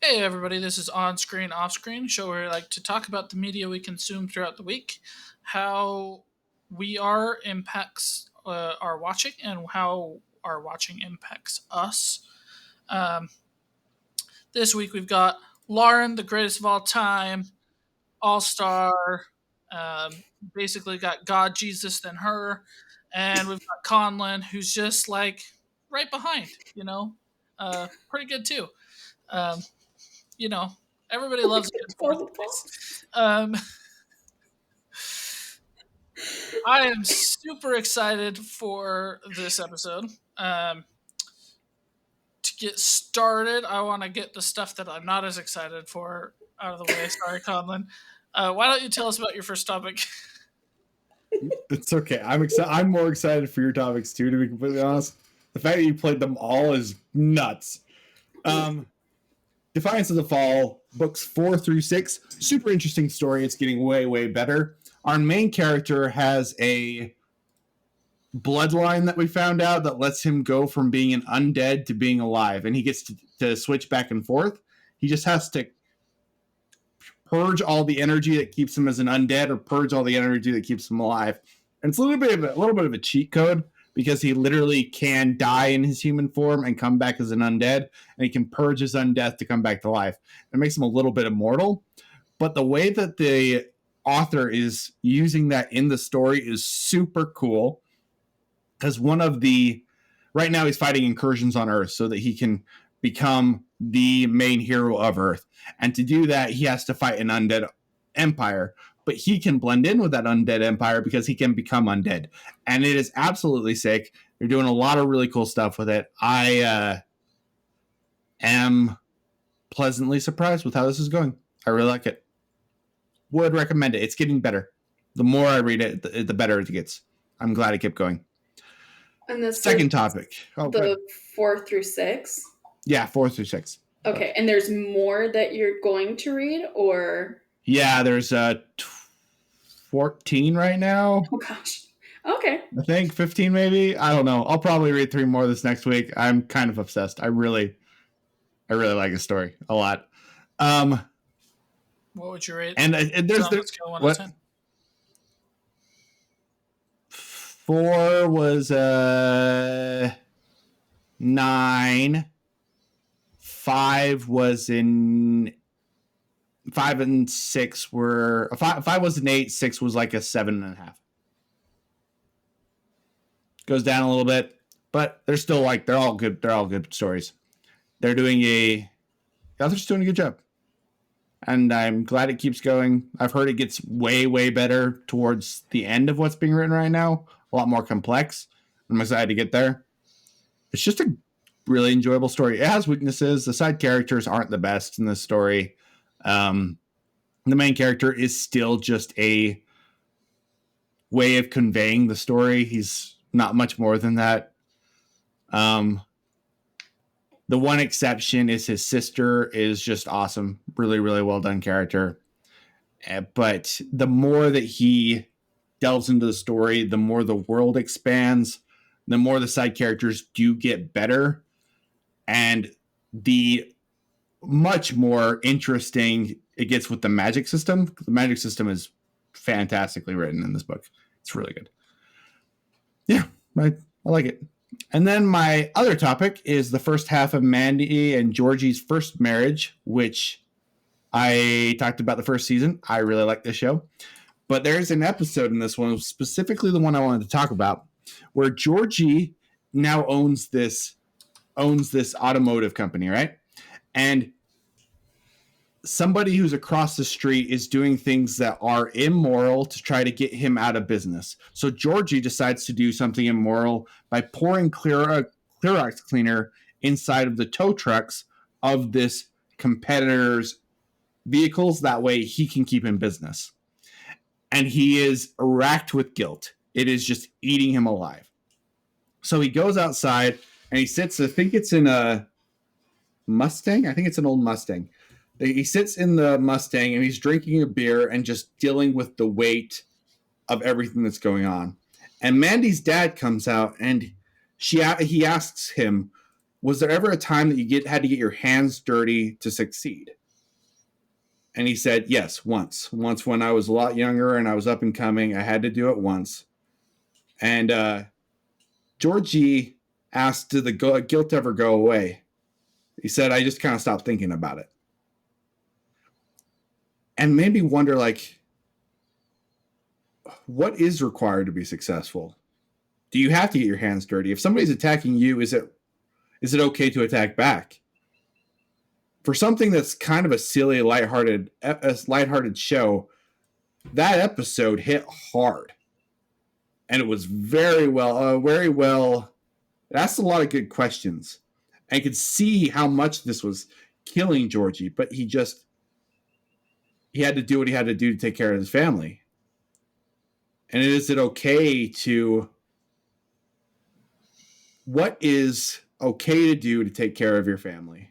Hey everybody, this is On Screen Off Screen, show where I like to talk about the media we consume throughout the week, how we impacts our watching, and how our watching impacts us. Um, this week we've got Lauren, the greatest of all time, all star, basically got God Jesus than her, and we've got Conlon, who's just like right behind, pretty good too. Um, you know, everybody loves a good fourth place. Um, I am super excited for this episode. To get started, I want to get the stuff that I'm not as excited for out of the way. Sorry, Conlon. Why don't you tell us about your first topic? It's okay. I'm excited. I'm more excited for your topics too, to be completely honest. The fact that you played them all is nuts. Defiance of the Fall, books 4 through 6. Super interesting story. It's getting way, way better. Our main character has a bloodline that we found out that lets him go from being an undead to being alive, and he gets to switch back and forth. He just has to purge all the energy that keeps him as an undead, or purge all the energy that keeps him alive. And it's a little bit of a cheat code, because he literally can die in his human form and come back as an undead, and he can purge his undeath to come back to life. It makes him a little bit immortal. But the way that the author is using that in the story is super cool, because right now he's fighting incursions on Earth so that he can become the main hero of Earth. And to do that, he has to fight an undead empire. But he can blend in with that undead empire because he can become undead. And it is absolutely sick. They're doing a lot of really cool stuff with it. I am pleasantly surprised with how this is going. I really like it. Would recommend it. It's getting better. The more I read it, the better it gets. I'm glad it kept going. And this Second topic. The 4 through 6? Yeah, 4 through 6. Okay, and there's more that you're going to read, or? Yeah, there's 14 right now. Oh gosh. Okay. I think 15 maybe. I don't know. I'll probably read 3 more this next week. I'm kind of obsessed. I really like the story a lot. What would you rate? And there's scale 1 to 10. 4 was 9. 5 was in 5 and 6 were 5 was an 8. 6 was like a 7.5. Goes down a little bit, but they're still they're all good. They're all good stories. They're doing the author's doing a good job, and I'm glad it keeps going. I've heard it gets way, way better towards the end of what's being written right now. A lot more complex. I'm excited to get there. It's just a really enjoyable story. It has weaknesses. The side characters aren't the best in this story. The main character is still just a way of conveying the story. He's not much more than that. The one exception is his sister is just awesome. Really, really well done character. But the more that he delves into the story, the more the world expands, the more the side characters do get better, and the much more interesting it gets with the magic system. The magic system is fantastically written in this book. It's really good. Yeah, I like it. And then my other topic is the first half of Mandy and Georgie's first marriage, which I talked about the first season. I really like this show. But there's an episode in this one, specifically the one I wanted to talk about, where Georgie now owns this automotive company, right? And somebody who's across the street is doing things that are immoral to try to get him out of business. So Georgie decides to do something immoral by pouring Clorox cleaner inside of the tow trucks of this competitor's vehicles. That way he can keep in business. And he is racked with guilt. It is just eating him alive. So he goes outside and he sits, I think it's in a Mustang. I think it's an old Mustang. He sits in the Mustang and he's drinking a beer and just dealing with the weight of everything that's going on. And Mandy's dad comes out and he asks him, was there ever a time that you had to get your hands dirty to succeed? And he said, yes, once. Once when I was a lot younger and I was up and coming, I had to do it once. And Georgie asked, did the guilt ever go away? He said, I just kind of stopped thinking about it. And made me wonder, like, what is required to be successful? Do you have to get your hands dirty? If somebody's attacking you, is it okay to attack back? For something that's kind of a silly, lighthearted show, that episode hit hard, and it was very well. It asked a lot of good questions. I could see how much this was killing Georgie, but he had to do what he had to do to take care of his family. And is it okay to? What is okay to do to take care of your family?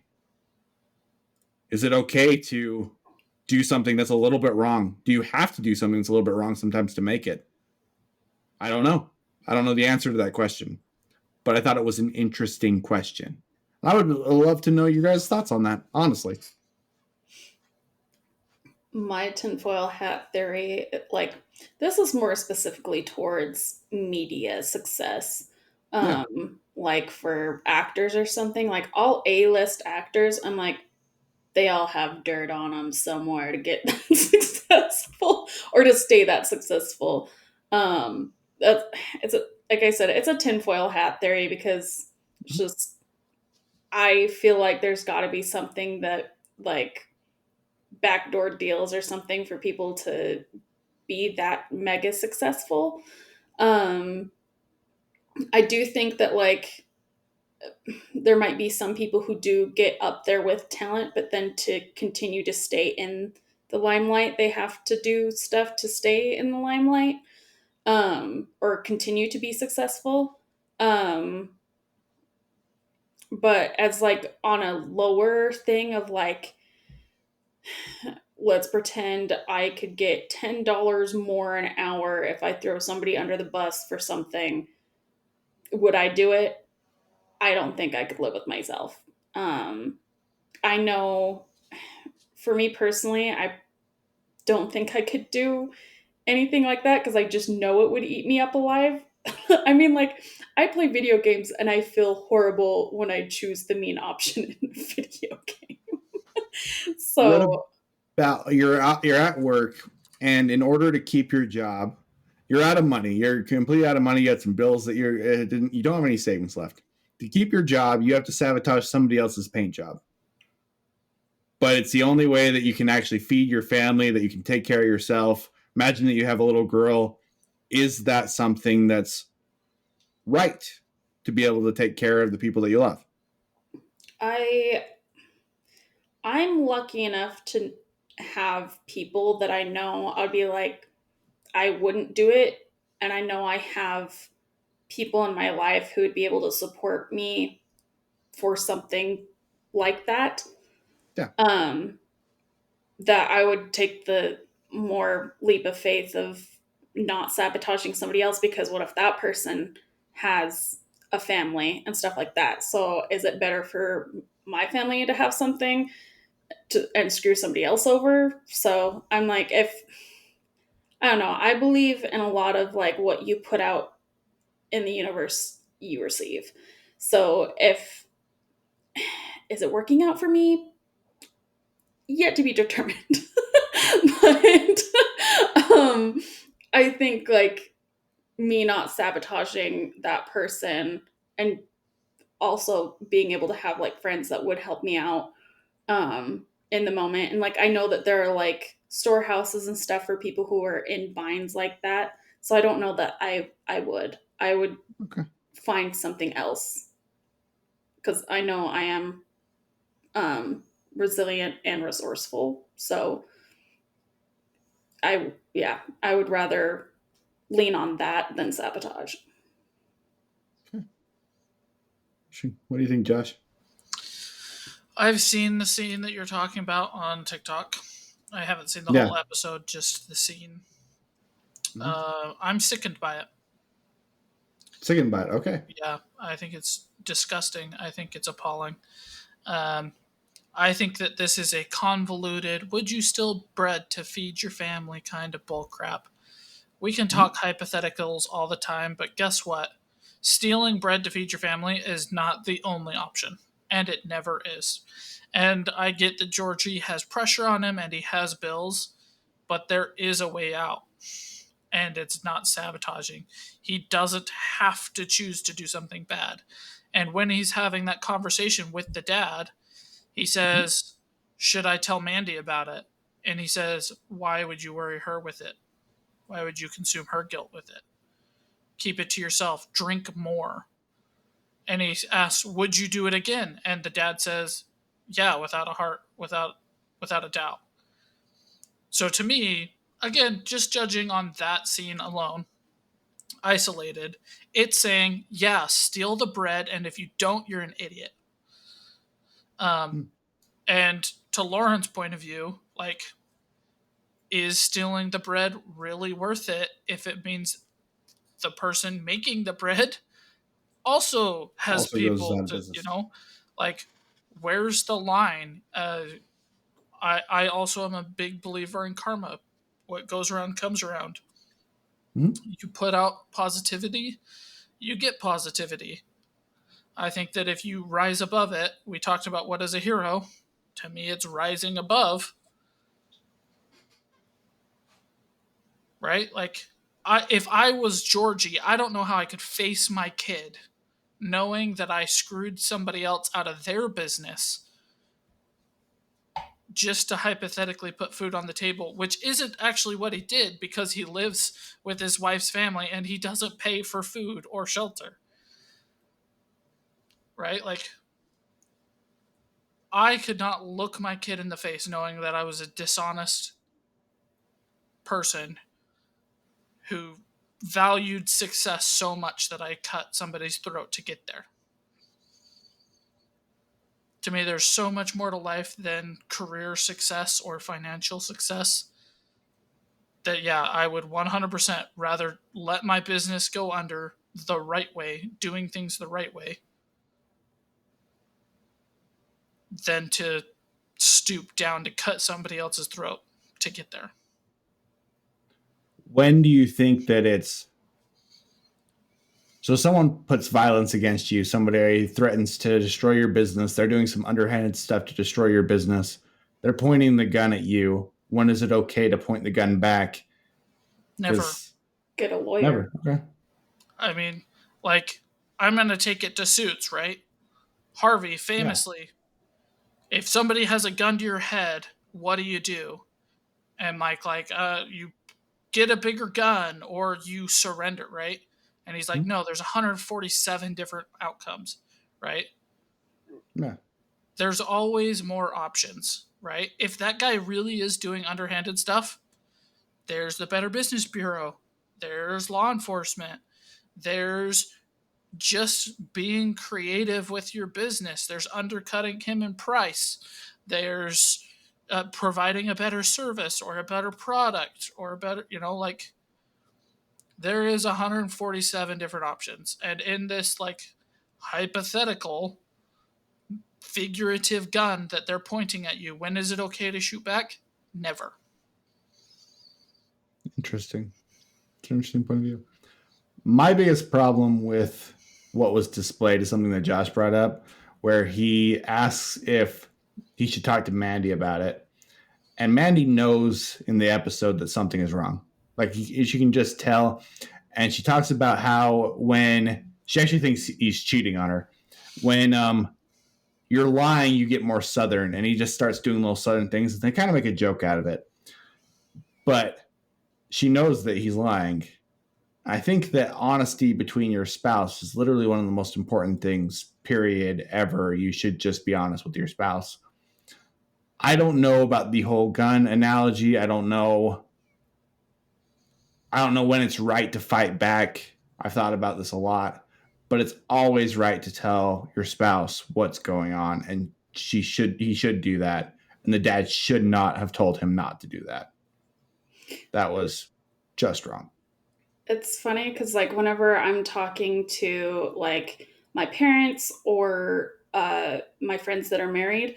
Is it okay to do something that's a little bit wrong? Do you have to do something that's a little bit wrong sometimes to make it? I don't know. I don't know the answer to that question, but I thought it was an interesting question. I would love to know your guys' thoughts on that, honestly. My tinfoil hat theory, like, this is more specifically towards media success. Yeah. Like for actors or something, like all A-list actors, I'm like, they all have dirt on them somewhere to get that successful or to stay that successful. That's it's a, like I said, it's a tinfoil hat theory because it's just I feel like there's got to be something that like backdoor deals or something for people to be that mega successful. Um, I do think that like there might be some people who do get up there with talent, but then to continue to stay in the limelight, they have to do stuff to stay in the limelight, or continue to be successful. Um, but as like on a lower thing of like, let's pretend I could get $10 more an hour if I throw somebody under the bus for something. Would I do it? I don't think I could live with myself. I know for me personally, I don't think I could do anything like that because I just know it would eat me up alive. I mean, like, I play video games and I feel horrible when I choose the mean option in a video game. What So, about you're at work, and in order to keep your job, you're out of money. You're completely out of money. You got some bills that you don't have any savings left. To keep your job, you have to sabotage somebody else's paint job. But it's the only way that you can actually feed your family, that you can take care of yourself. Imagine that you have a little girl. Is that something that's right to be able to take care of the people that you love? I I'm lucky enough to have people that I know I'd be like, I wouldn't do it. And I know I have people in my life who would be able to support me for something like that. Yeah. That I would take the more leap of faith of not sabotaging somebody else because what if that person has a family and stuff like that? So is it better for my family to have something and screw somebody else over? So I'm like, if I don't know, I believe in a lot of like what you put out in the universe, you receive. So if is it working out for me? Yet to be determined. But I think like me not sabotaging that person and also being able to have like friends that would help me out in the moment. And like I know that there are like storehouses and stuff for people who are in binds like that. So I don't know that I would Okay. find something else because I know I am resilient and resourceful. So I would rather lean on that than sabotage. What do you think, Josh? I've seen the scene that you're talking about on TikTok. I haven't seen the Yeah. whole episode, just the scene. Mhm. I'm sickened by it. Thinking about it. Okay. Yeah, I think it's disgusting. I think it's appalling. Um, I think that this is a convoluted, would you still bread to feed your family kind of bullcrap. We can Mhm. talk hypotheticals all the time, but guess what? Stealing bread to feed your family is not the only option, and it never is. And I get that Georgie has pressure on him and he has bills, but there is a way out, and it's not sabotaging. He doesn't have to choose to do something bad. And when he's having that conversation with the dad, he Mhm. says, should I tell Mandy about it? And he says, why would you worry her with it? Why would you consume her guilt with it? Keep it to yourself. Drink more. And he asks, would you do it again? And the dad says, yeah, without a doubt. So to me, again, just judging on that scene alone, isolated, it's saying, yeah, steal the bread, and if you don't, you're an idiot. Um, Mhm. and to Lauren's point of view, like, is stealing the bread really worth it if it means the person making the bread also has Also goes people out of to, business. like, where's the line? I also am a big believer in karma. What goes around comes around. Mhm. You put out positivity, you get positivity. I think that if you rise above it, we talked about what is a hero. To me, it's rising above, right? Like, if I was Georgie, I don't know how I could face my kid knowing that I screwed somebody else out of their business just to hypothetically put food on the table, which isn't actually what he did because he lives with his wife's family and he doesn't pay for food or shelter, right? Like, I could not look my kid in the face knowing that I was a dishonest person who valued success so much that I cut somebody's throat to get there. To me, there's so much more to life than career success or financial success that, yeah, I would 100% rather let my business go under the right way, doing things the right way, than to stoop down to cut somebody else's throat to get there. When do you think that it's so? Someone puts violence against you, somebody threatens to destroy your business, they're doing some underhanded stuff to destroy your business, they're pointing the gun at you. When is it okay to point the gun back? Never. Because Get a lawyer. never. Okay. I mean, like, I'm going to take it to Suits, right? Harvey Yeah. famously, if somebody has a gun to your head, what do you do? And Mike, like, you get a bigger gun or you surrender, right? And he's like, Mhm. no, there's 147 different outcomes, right? Yeah. There's always more options, right? If that guy really is doing underhanded stuff, there's the Better Business Bureau, there's law enforcement, there's just being creative with your business, there's undercutting him in price, there's providing a better service or a better product or a better, like, there is 147 different options. And in this, like, hypothetical figurative gun that they're pointing at you, when is it okay to shoot back? Never. Interesting. It's an interesting point of view. My biggest problem with what was displayed is something that Josh brought up, where he asks if he should talk to Mandy about it. And Mandy knows in the episode that something is wrong. Like she can just tell. And she talks about how when she actually thinks he's cheating on her, when you're lying, you get more Southern. And he just starts doing little Southern things. And they kind of make a joke out of it. But she knows that he's lying. I think that honesty between your spouse is literally one of the most important things, period, ever. You should just be honest with your spouse. I don't know about the whole gun analogy. I don't know when it's right to fight back. I've thought about this a lot, but it's always right to tell your spouse what's going on, and he should do that. And the dad should not have told him not to do that. That was just wrong. It's funny because like whenever I'm talking to like my parents or my friends that are married,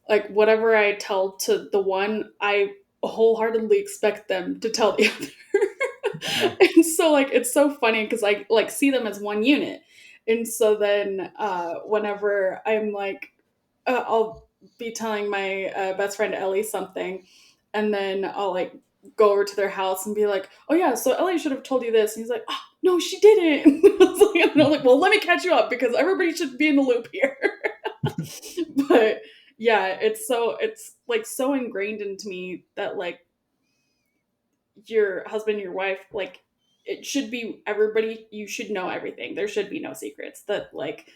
like whatever I tell to the one, I wholeheartedly expect them to tell the other. Yeah. And so like it's so funny because I like see them as one unit. And so then whenever I'm like I'll be telling my best friend Ellie something, and then I'll like go over to their house and be like, "Oh yeah, so Ellie should have told you this." And he's like, "Oh no, she didn't." And I'm like, "Well, let me catch you up because everybody should be in the loop here." But yeah, it's like so ingrained into me that like your husband, your wife, like it should be everybody. You should know everything. There should be no secrets. That like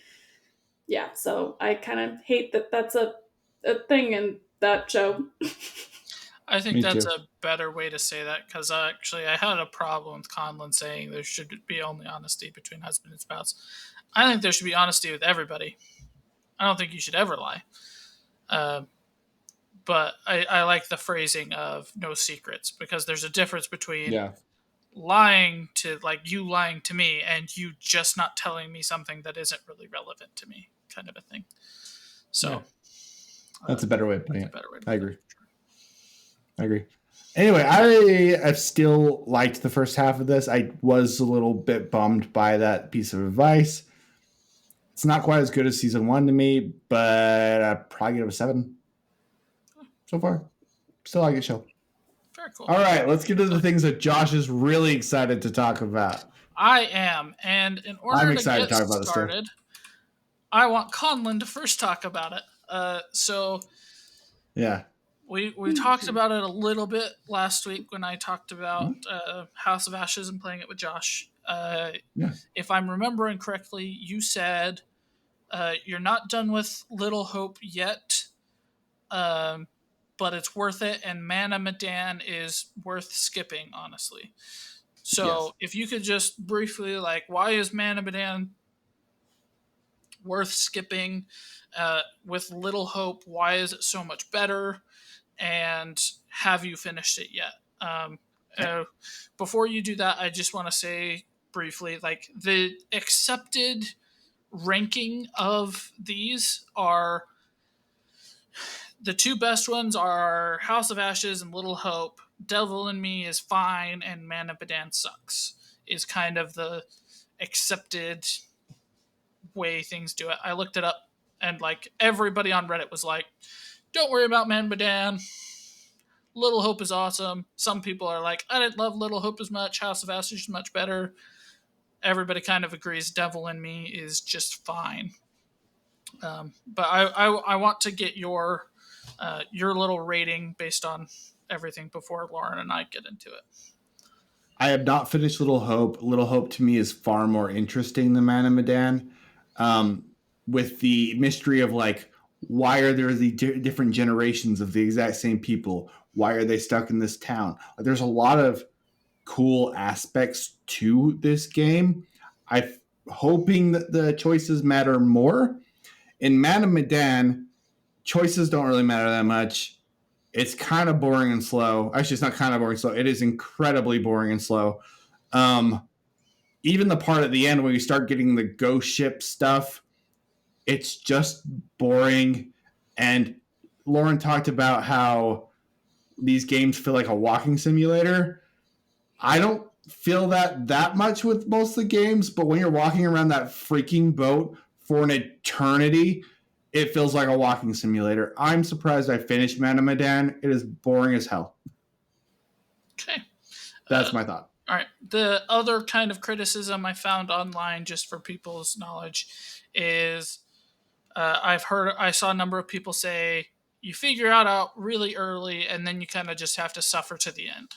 yeah. So I kind of hate that that's a thing in that show. I think Me that's too. a better way to say that because actually I had a problem with Conlon saying there should be only honesty between husband and spouse. I think there should be honesty with everybody. I don't think you should ever lie. Uh, but I like the phrasing of no secrets because there's a difference between Yeah. lying to like you lying to me and you just not telling me something that isn't really relevant to me, kind of a thing. Yeah. So That's a better way of putting that's a it. better way to I put it. agree. I agree. Anyway, I have still liked the first half of this. I was a little bit bummed by that piece of advice. It's not quite as good as season one to me, but I'd probably give it a 7 so far. Still like a show. Very cool. All right, let's get to the So things that Josh is really excited to talk about. I am, and in I'm order to excited get to talk about this too. started, I want Conlon to first talk about it. So Yeah. we talked about it a little bit last week when I talked about House of Ashes and playing it with Josh. Yeah. If I'm remembering correctly, you said you're not done with Little Hope yet, um, but it's worth it, and Mana Medan is worth skipping, honestly. Yes. So if you could just briefly, like, why is Mana Medan worth skipping? With Little Hope, why is it so much better? And have you finished it yet? Um, Yeah. uh, Before you do that, I just want to say briefly, like the accepted ranking of these are the two best ones are House of Ashes and Little Hope. Devil in Me is fine, and Man of Medan sucks. Is kind of the accepted way things do it. I looked it up, and like everybody on Reddit was like, "Don't worry about Man Medan. Little Hope is awesome." Some people are like, "I didn't love Little Hope as much. House of Ashes is much better." Everybody kind of agrees Devil in Me is just fine. But I want to get your little rating based on everything before Lauren and I get into it. I have not finished Little Hope. Little Hope to me is far more interesting than Man and Medan. Um, with the mystery of like, why are there the different generations of the exact same people? Why are they stuck in this town? There's a lot of cool aspects to this game. I'm hoping that the choices matter more. In Man and Medan, choices don't really matter that much. It's kind of boring and slow. Actually, it's not kind of boring and slow. It is incredibly boring and slow. Um, Even the part at the end where you start getting the ghost ship stuff, it's just boring. And Lauren talked about how these games feel like a walking simulator. I don't feel that much with most of the games, but when you're walking around that freaking boat for an eternity, it feels like a walking simulator. I'm surprised I finished Man of Medan. It is boring as hell. Okay. That's my thought. All right. The other kind of criticism I found online, just for people's knowledge, is I saw a number of people say you figure out really early, and then you kind of just have to suffer to the end.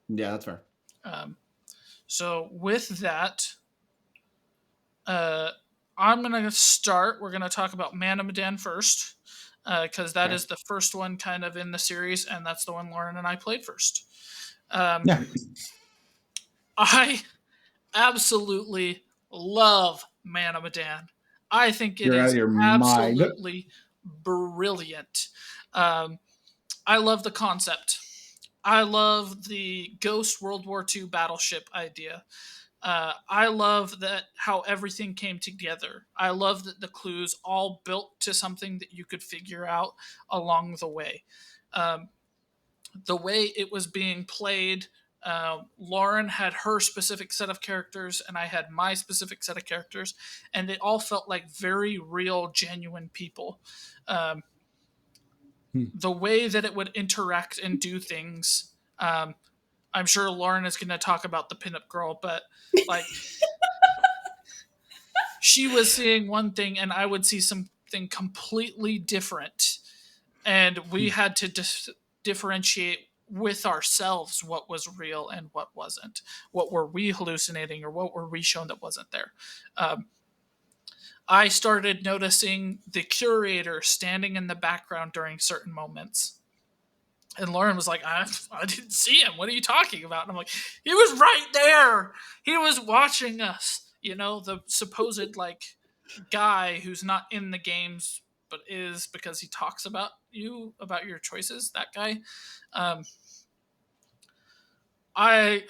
Yeah, that's fair. Um, so with that, uh, I'm gonna start. We're gonna talk about Man of Medan first, because that Okay. is the first one kind of in the series, and that's the one Lauren and I played first. Um, Yeah. I absolutely love Man of Medan. I think it You're out of is your mind. absolutely brilliant. Um, I love the concept. I love the Ghost World War II battleship idea. I love that how everything came together. I love that the clues all built to something that you could figure out along the way. Um, the way it was being played, Lauren had her specific set of characters, and I had my specific set of characters, and they all felt like very real, genuine people. Um, Hmm. the way that it would interact and do things. I'm sure Lauren is going to talk about the pinup girl, but like she was seeing one thing and I would see something completely different. And we had to differentiate with ourselves what was real and what wasn't. What were we hallucinating or what were we shown that wasn't there? Um, I started noticing the curator standing in the background during certain moments. And Lauren was like, I didn't see him. What are you talking about? And I'm like, he was right there. He was watching us. You know, the supposed like guy who's not in the games but is because he talks about you, about your choices. That guy. Um, I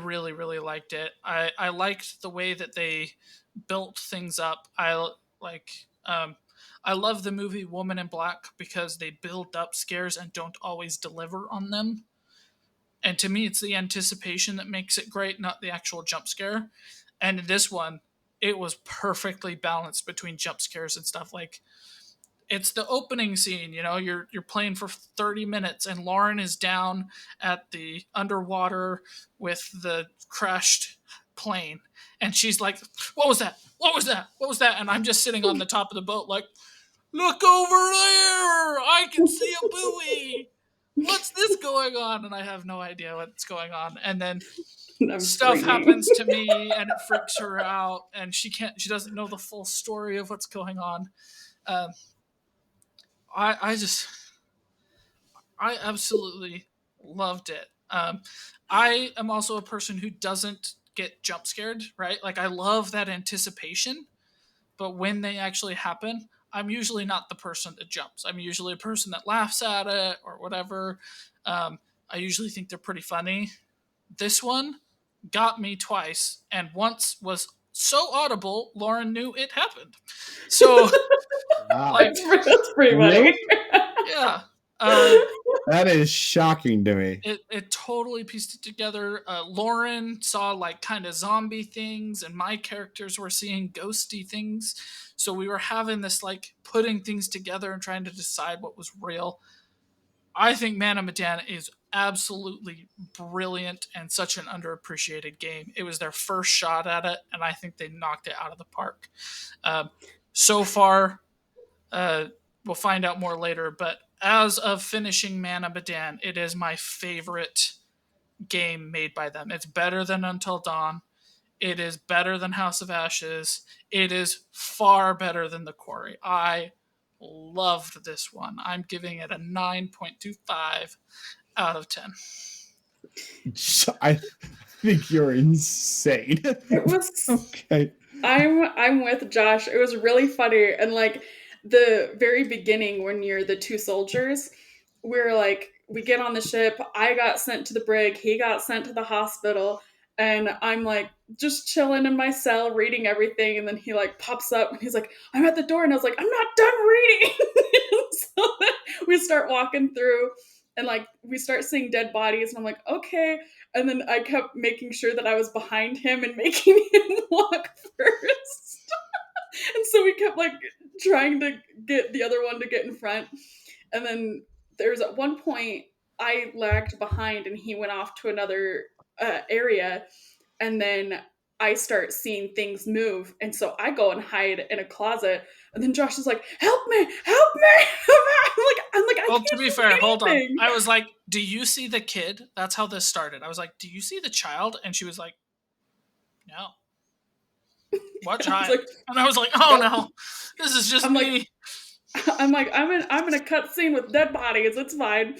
really really liked it. I liked the way that they built things up. Like I love the movie Woman in Black because they build up scares and don't always deliver on them. And to me, it's the anticipation that makes it great, not the actual jump scare. And in this one, it was perfectly balanced between jump scares and stuff. Like it's the opening scene, you know, you're playing for 30 minutes and Lauren is down at the underwater with the crashed plane and she's like, what was that, what was that, what was that? And I'm just sitting on the top of the boat like, look over there, I can see a buoy, what's this going on? And I have no idea what's going on. And then I'm stuff screaming. happens to me and it freaks her out and she doesn't know the full story of what's going on. um, I just I absolutely loved it. I am also a person who doesn't get jump scared, right? Like I love that anticipation, but when they actually happen, I'm usually not the person that jumps. I'm usually a person that laughs at it or whatever. I usually think they're pretty funny. This one got me twice, and once was so audible, Lauren knew it happened. So, Wow. like, That's pretty Really? funny. yeah. Uh, That is shocking to me. it totally pieced it together. Lauren saw like kind of zombie things, and my characters were seeing ghosty things. So we were having this like putting things together and trying to decide what was real. I think Man of Medan is absolutely brilliant and such an underappreciated game. It was their first shot at it, and I think they knocked it out of the park. Um, so far, uh, we'll find out more later, but as of finishing Man of Medan, it is my favorite game made by them. It's better than Until Dawn. It is better than House of Ashes. It is far better than The Quarry. I loved this one. I'm giving it a 9.25 out of 10. I think you're insane. It was Okay. I'm with Josh. It was really funny, and like the very beginning when you're the two soldiers, we're like we get on the ship. I got sent to the brig. He got sent to the hospital, and I'm like just chilling in my cell reading everything. And then he like pops up and he's like, "I'm at the door," and I was like, "I'm not done reading." So then we start walking through, and like we start seeing dead bodies, and I'm like, "Okay." And then I kept making sure that I was behind him and making him walk first. And so we kept like trying to get the other one to get in front. And then there's at one point I lagged behind and he went off to another area. And then I start seeing things move. And so I go and hide in a closet. And then Josh is like, help me, help me. I'm like, I Well, can't to be see fair, hold on. anything. I was like, do you see the kid? That's how this started. I was like, do you see the child? And she was like, no. What I was child? like, And I was like, oh nope. no, this is just I'm like, me. I'm in a cut scene with dead bodies. It's fine.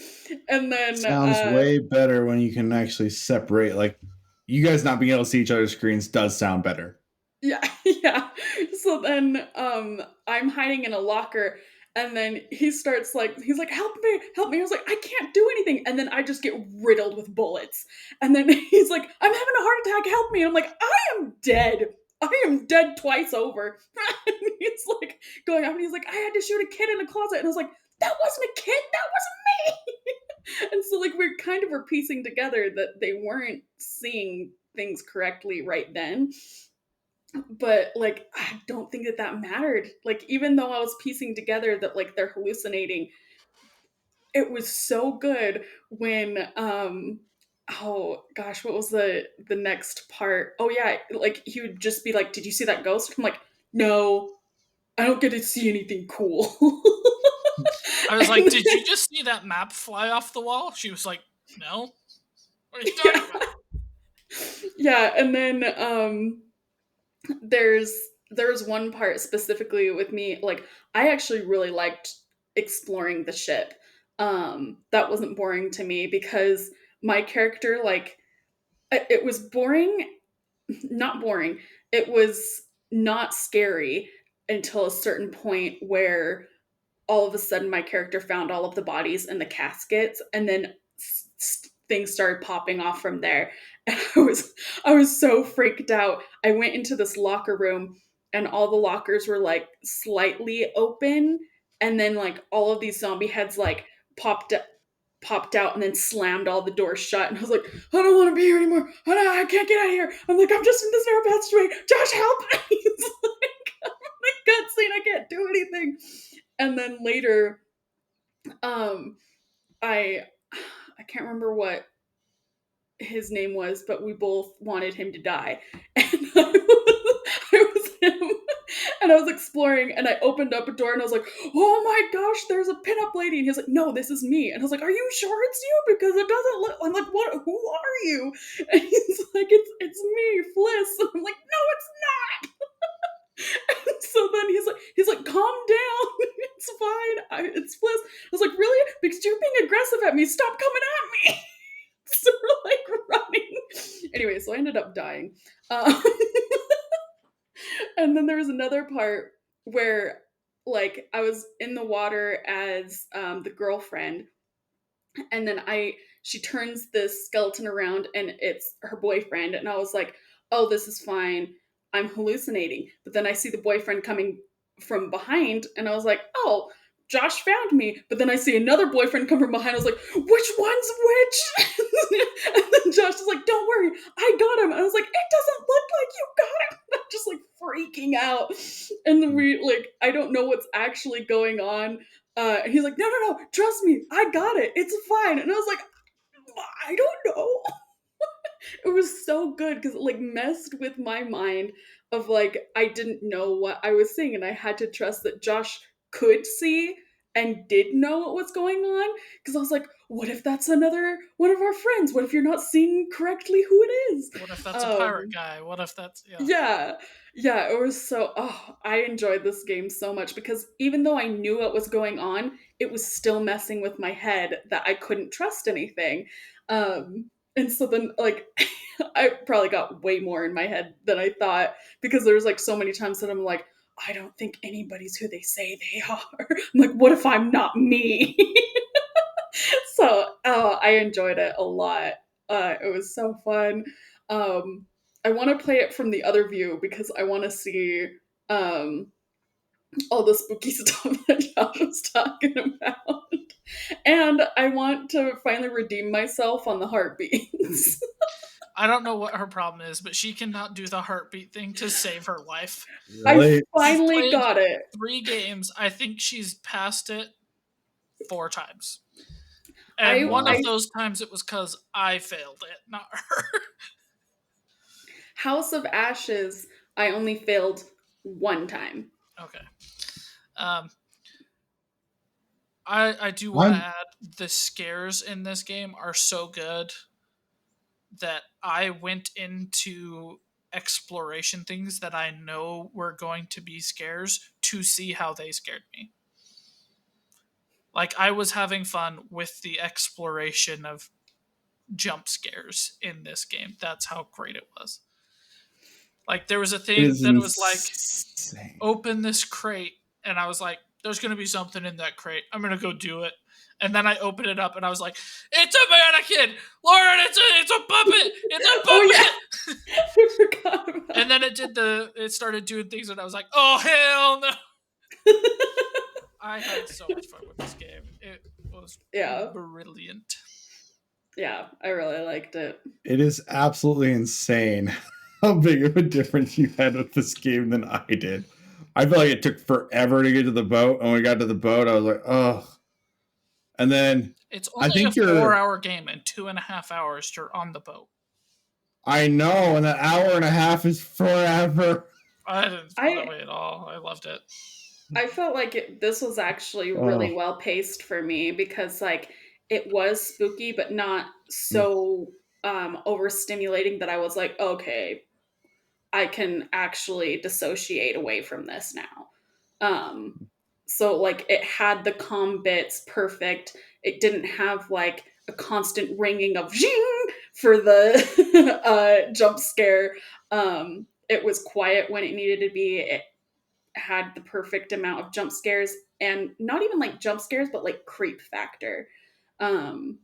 And then Sounds way better when you can actually separate. Like, you guys not being able to see each other's screens does sound better. yeah, yeah. So then I'm hiding in a locker And then he starts like, he's like, help me, help me. I was like, I can't do anything. And then I just get riddled with bullets. And then he's like, I'm having a heart attack, help me. And I'm like, I am dead. I am dead twice over. And he's like going up and he's like, I had to shoot a kid in a closet. And I was like, that wasn't a kid, that wasn't me. And so like we're kind of were piecing together that they weren't seeing things correctly right then, but like I don't think that that mattered. Like even though I was piecing together that like they're hallucinating, it was so good when oh gosh, what was the next part? Oh yeah, like he would just be like, did you see that ghost? I'm like, no, I don't get to see anything cool. I was like, And did you just see that map fly off the wall? She was like, no. What are you talking yeah, about? yeah, and then there's there's one part specifically with me, like I actually really liked exploring the ship. That wasn't boring to me because my character, like it was boring, not boring, it was not scary until a certain point where all of a sudden my character found all of the bodies in the caskets, and then things started popping off from there. And I was so freaked out. I went into this locker room and all the lockers were like slightly open, and then like all of these zombie heads like popped popped out and then slammed all the doors shut. And I was like, I don't want to be here anymore. I can't get out of here. I'm like, I'm just in this narrow passageway. Josh, help me. He's like, I'm in a cutscene. I can't do anything. And then later, um, I I can't remember what his name was, but we both wanted him to die. And I was him. And I was exploring and I opened up a door and I was like, oh my gosh, there's a pinup lady. And he's like, no, this is me. And I was like, are you sure it's you? Because it doesn't look, I'm like, what, who are you? And he's like, it's me, Fliss. And I'm like, no, it's not. And so then he's like, calm down. It's fine. It's Fliss. I was like, really? Because you're being aggressive at me. Stop coming at me. So we're like running. Anyway, so I ended up dying. Um, and then there was another part where like I was in the water as the girlfriend, and then she turns this skeleton around and it's her boyfriend, and I was like, oh, this is fine, I'm hallucinating. But then I see the boyfriend coming from behind and I was like, oh, Josh found me. But then I see another boyfriend come from behind. I was like, which one's which? And then Josh is like, don't worry, I got him. And I was like, it doesn't look like you got him. I'm just like freaking out. And then we like, I don't know what's actually going on. And he's like, no, no, no, trust me, I got it. It's fine. And I was like, I don't know. It was so good because it like messed with my mind of like, I didn't know what I was seeing. And I had to trust that Josh could see and did know what was going on. Because I was like, what if that's another one of our friends? What if you're not seeing correctly who it is? What if that's a pirate guy? What if that's, yeah. Yeah. Yeah, it was so I enjoyed this game so much because even though I knew what was going on, it was still messing with my head that I couldn't trust anything. And so then like I probably got way more in my head than I thought because there was like so many times that I'm like, I don't think anybody's who they say they are. I'm like, what if I'm not me? So I enjoyed it a lot. It was so fun. Um, I want to play it from the other view because I want to see um, all the spooky stuff that Josh was talking about. And I want to finally redeem myself on the heartbeats. I don't know what her problem is, but she cannot do the heartbeat thing to save her life. I Really? She's finally played got it. 3 games. I think she's passed it 4 times. And I, one of I Wow. those times it was because I failed it, not her. House of Ashes, I only failed one time. Okay. Um, I do want to I'm add the scares in this game are so good that I went into exploration things that I know were going to be scares to see how they scared me. Like I was having fun with the exploration of jump scares in this game. That's how great it was. Like there was a it thing is that was like insane. open this crate and I was like there's going to be something in that crate. I'm going to go do it. And then I opened it up and I was like, it's a mannequin! Lauren, it's a puppet! It's a Oh yeah, puppet! I forgot about. And then it started doing things and I was like, oh hell no! I had so much fun with this game. It was Yeah, brilliant. yeah, I really liked it. It is absolutely insane how big of a difference you had with this game than I did. I feel like it took forever to get to the boat. And when we got to the boat, I was like, oh. And then It's I only a think you're, 4-hour game, and 2.5 hours you're on the boat. I know, and an hour and a half is forever. I didn't feel that I way at all. I loved it. I felt like this was actually really well paced for me because like it was spooky, but not so overstimulating that I was like, okay, I can actually dissociate away from this now. Um, so like it had the calm bits perfect. It didn't have like a constant ringing of zing for the jump scare. It was quiet when it needed to be. It had the perfect amount of jump scares and not even like jump scares, but like creep factor. Um,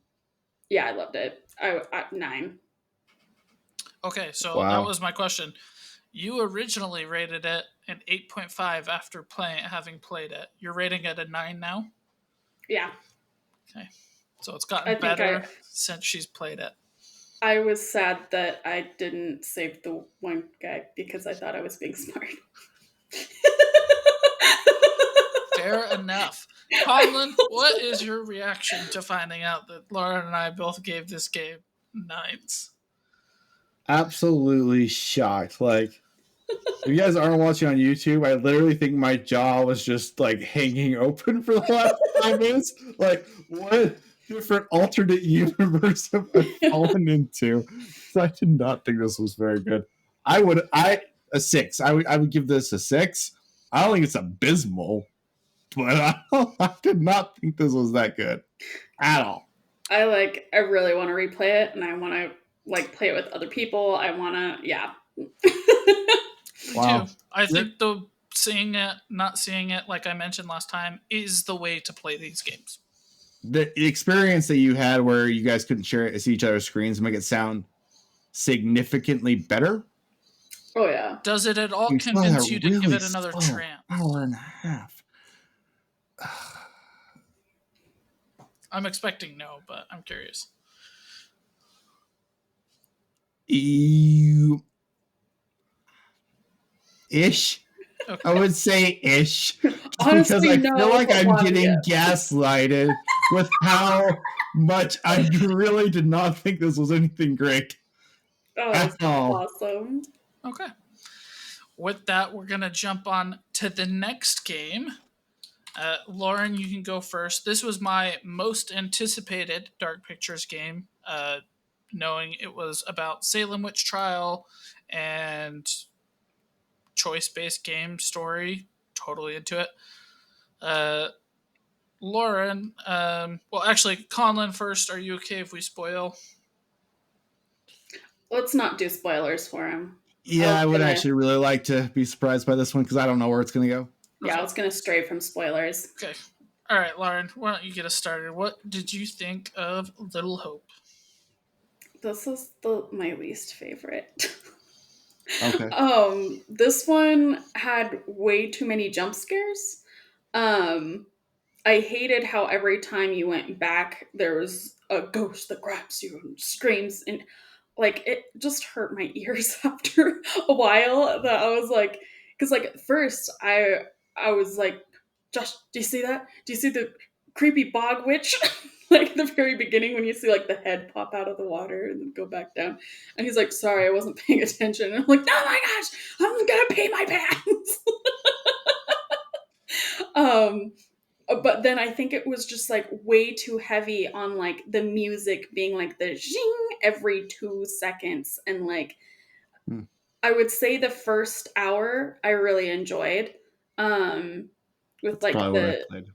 yeah, I loved it. I 9. Okay, so that Wow. was my question. You originally rated it an 8.5 after having played it. You're rating it a 9 now? Yeah, Okay. So it's I gotten think better since she's played it. I was sad that I didn't save the one guy because I thought I was being smart. Fair enough. Conlon, what is your reaction to finding out that Lauren and I both gave this game 9s? Absolutely shocked. Like, if you guys aren't watching on YouTube, I literally think my jaw was just like hanging open for the last 5 minutes. Like, what different alternate universe have I fallen into? So I did not think this was very good. A 6. I would give this a 6. I don't think it's abysmal, but I did not think this was that good at all. I really want to replay it and I want to like play it with other people. I want to, yeah. Me too. Wow. I think the seeing it, not seeing it, like I mentioned last time, is the way to play these games. The experience that you had where you guys couldn't see each other's screens make it sound significantly better. Oh yeah. Does it at all You still had convince a you to give really it another slow chance? hour and a half. I'm expecting no, but I'm curious. You ish. Okay. I would say ish. Just Honestly, because I no, feel like but I'm one, getting yeah. gaslighted with how much I really did not think this was anything great. Oh, At that's all. awesome. Okay. With that, we're going to jump on to the next game. Lauren, you can go first. This was my most anticipated Dark Pictures game, knowing it was about Salem Witch Trial and choice-based game story. Totally into it. Lauren, well, actually, Conlon first. Are you okay if we spoil? Let's not do spoilers for him. I Yeah, was I would gonna, actually really like to be surprised by this one because I don't know where it's going to go. yeah, I was gonna stray from spoilers. Okay. All right, Lauren, why don't you get us started? What did you think of Little Hope? This is my least favorite. Okay. This one had way too many jump scares. Um, I hated how every time you went back, there was a ghost that grabs you and screams, and like it just hurt my ears after a while. That I was like, because like at first I was like, Josh, do you see that? Do you see the creepy bog witch? Like the very beginning when you see like the head pop out of the water and then go back down, and he's like, sorry, I wasn't paying attention. And I'm like, oh my gosh, I'm gonna pay my pants. um but then I think it was just like way too heavy on like the music being like the zing every 2 seconds. And like, Hmm. I would say the first hour I really enjoyed. With That's like probably what I played.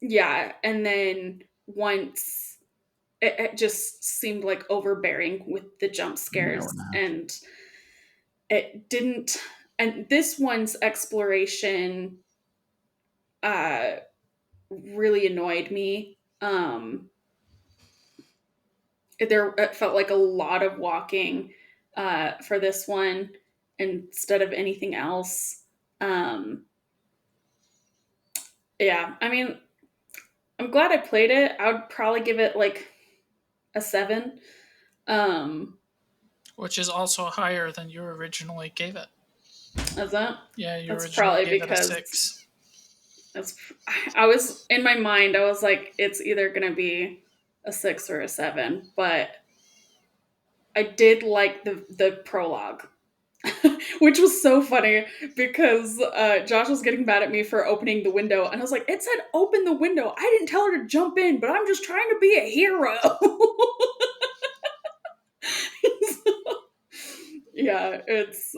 yeah. And then once it just seemed like overbearing with the jump An hour scares and a half. and it didn't. And this one's exploration uh, really annoyed me. It felt like a lot of walking for this one instead of anything else. Um, yeah, I mean, I'm glad I played it. I would probably give it like a 7. Um, Which is also higher than you originally gave it. is that? Yeah, you That's originally probably gave it a because 6. that's. I was in my mind. I was like, it's either gonna be a 6 or a 7. But I did like the prologue, which was so funny because Josh was getting mad at me for opening the window, and I was like, "It said open the window. I didn't tell her to jump in, but I'm just trying to be a hero." Yeah, it's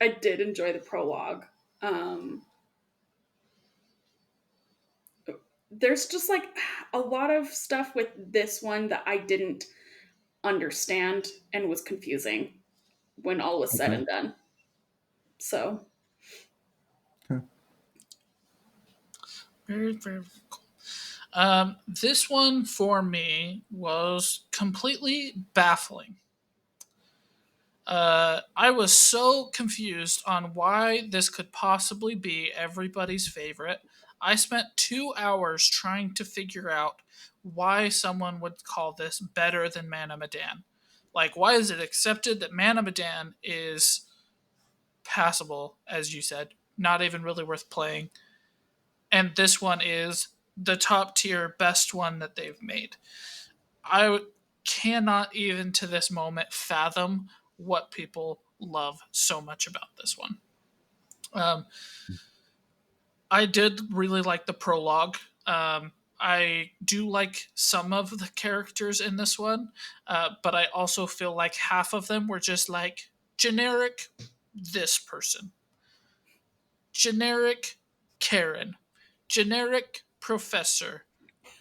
I did enjoy the prologue. Um there's just like a lot of stuff with this one that I didn't understand and was confusing when all was said Okay. and done. So, Okay. Very, very cool. This one for me was completely baffling. I was so confused on why this could possibly be everybody's favorite. I spent 2 hours trying to figure out why someone would call this better than Man of Medan. Like, why is it accepted that Man of Medan is passable, as you said, not even really worth playing, and this one is the top tier best one that they've made? I cannot even to this moment fathom what people love so much about this one. Um, I did really like the prologue. I do like some of the characters in this one, but I also feel like half of them were just like generic this person, generic Karen, generic professor,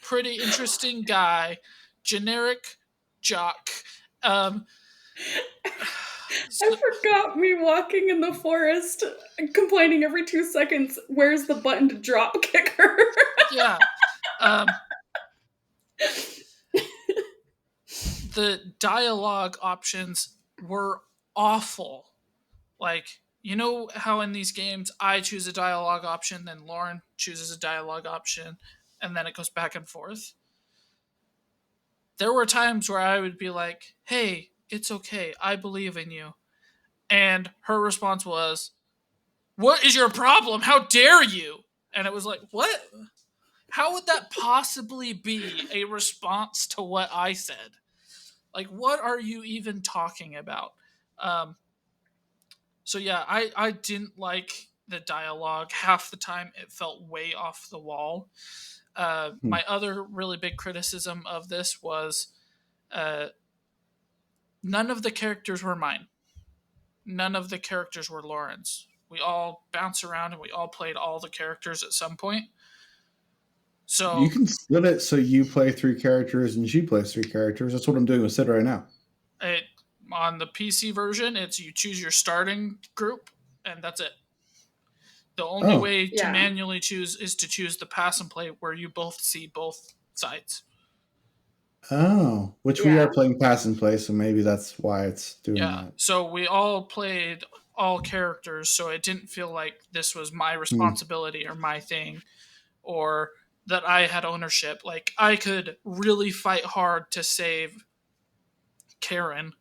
pretty interesting guy, generic jock. Um, I so, forgot me walking in the forest complaining every 2 seconds, "Where's the button to drop kick her?" yeah. Um, the dialogue options were awful. Like, you know how in these games I choose a dialogue option, then Lauren chooses a dialogue option, and then it goes back and forth? There were times where I would be like, hey, it's okay. I believe in you. And her response was, what is your problem? How dare you? And it was like, what? How would that possibly be a response to what I said? Like, what are you even talking about? Um, so yeah, I didn't like the dialogue. Half the time, it felt way off the wall. Hmm. My other really big criticism of this was uh, none of the characters were mine. None of the characters were Lauren's. We all bounce around and we all played all the characters at some point. You So can split it so you play 3 characters and she plays 3 characters. That's what I'm doing with Sid right now. it on the PC version, it's you choose your starting group and that's it. The only Oh, way to Yeah. manually choose is to choose the pass and play where you both see both sides. oh, which we Yeah. are playing pass and play, so maybe that's why it's doing Yeah. that. So we all played all characters, so it didn't feel like this was my Hmm. responsibility or my thing or that I had ownership. Like I could really fight hard to save Karen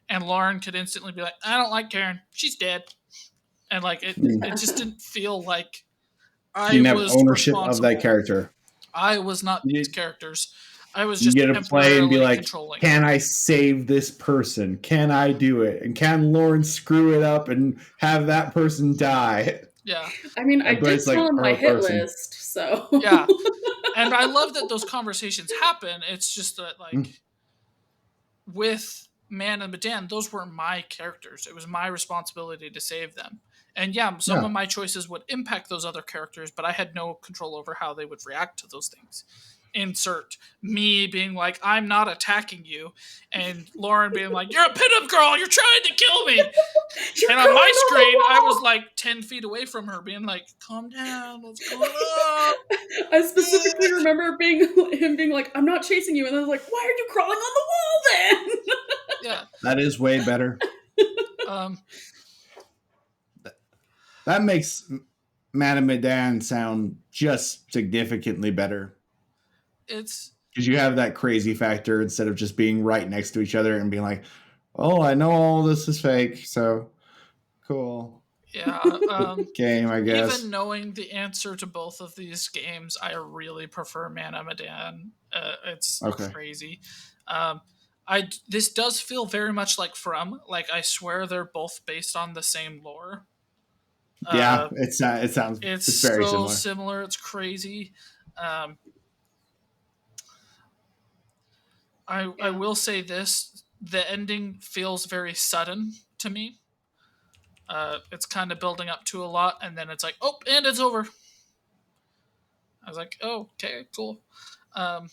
and Lauren could instantly be like, I don't like Karen. She's dead. And like Hmm. it just didn't feel like You I didn't have was ownership of that responsible. character. I was not these You, characters. I was you just get to play and be temporarily like, controlling. can I save this person? Can I do it? And can Lauren screw it up and have that person die? Yeah. I mean, I But did it's like tell him my per hit person. list, so Yeah. And I love that those conversations happen. It's just that Hmm. like with Man and Medan, those were my characters. It was my responsibility to save them. And yeah, some Yeah. of my choices would impact those other characters, but I had no control over how they would react to those things. insert me being like, I'm not attacking you, and Lauren being like, you're a pinup girl, you're trying to kill me. You're And on crawling my on screen, I the was wall. like 10 feet away from her, being like, calm down, what's going on? I specifically remember him being like, "I'm not chasing you," and I was like, "Why are you crawling on the wall then?" Yeah. That is way better. Um, That makes Madame Medan sound just significantly better. it's, Because you have that crazy factor instead of just being right next to each other and being like, oh, I know all this is fake, so cool. yeah. Game, I guess. Even knowing the answer to both of these games, I really prefer Mana Medan. It's Okay. crazy. Um, this does feel very much like From. Like, I swear they're both based on the same lore. Yeah, Uh, it sounds it's it's very so similar. similar. It's crazy. Um, I Yeah. will say this: the ending feels very sudden to me. It's kind of building up to a lot, and then it's like, oh, and it's over. I was like, oh, okay, cool. Um,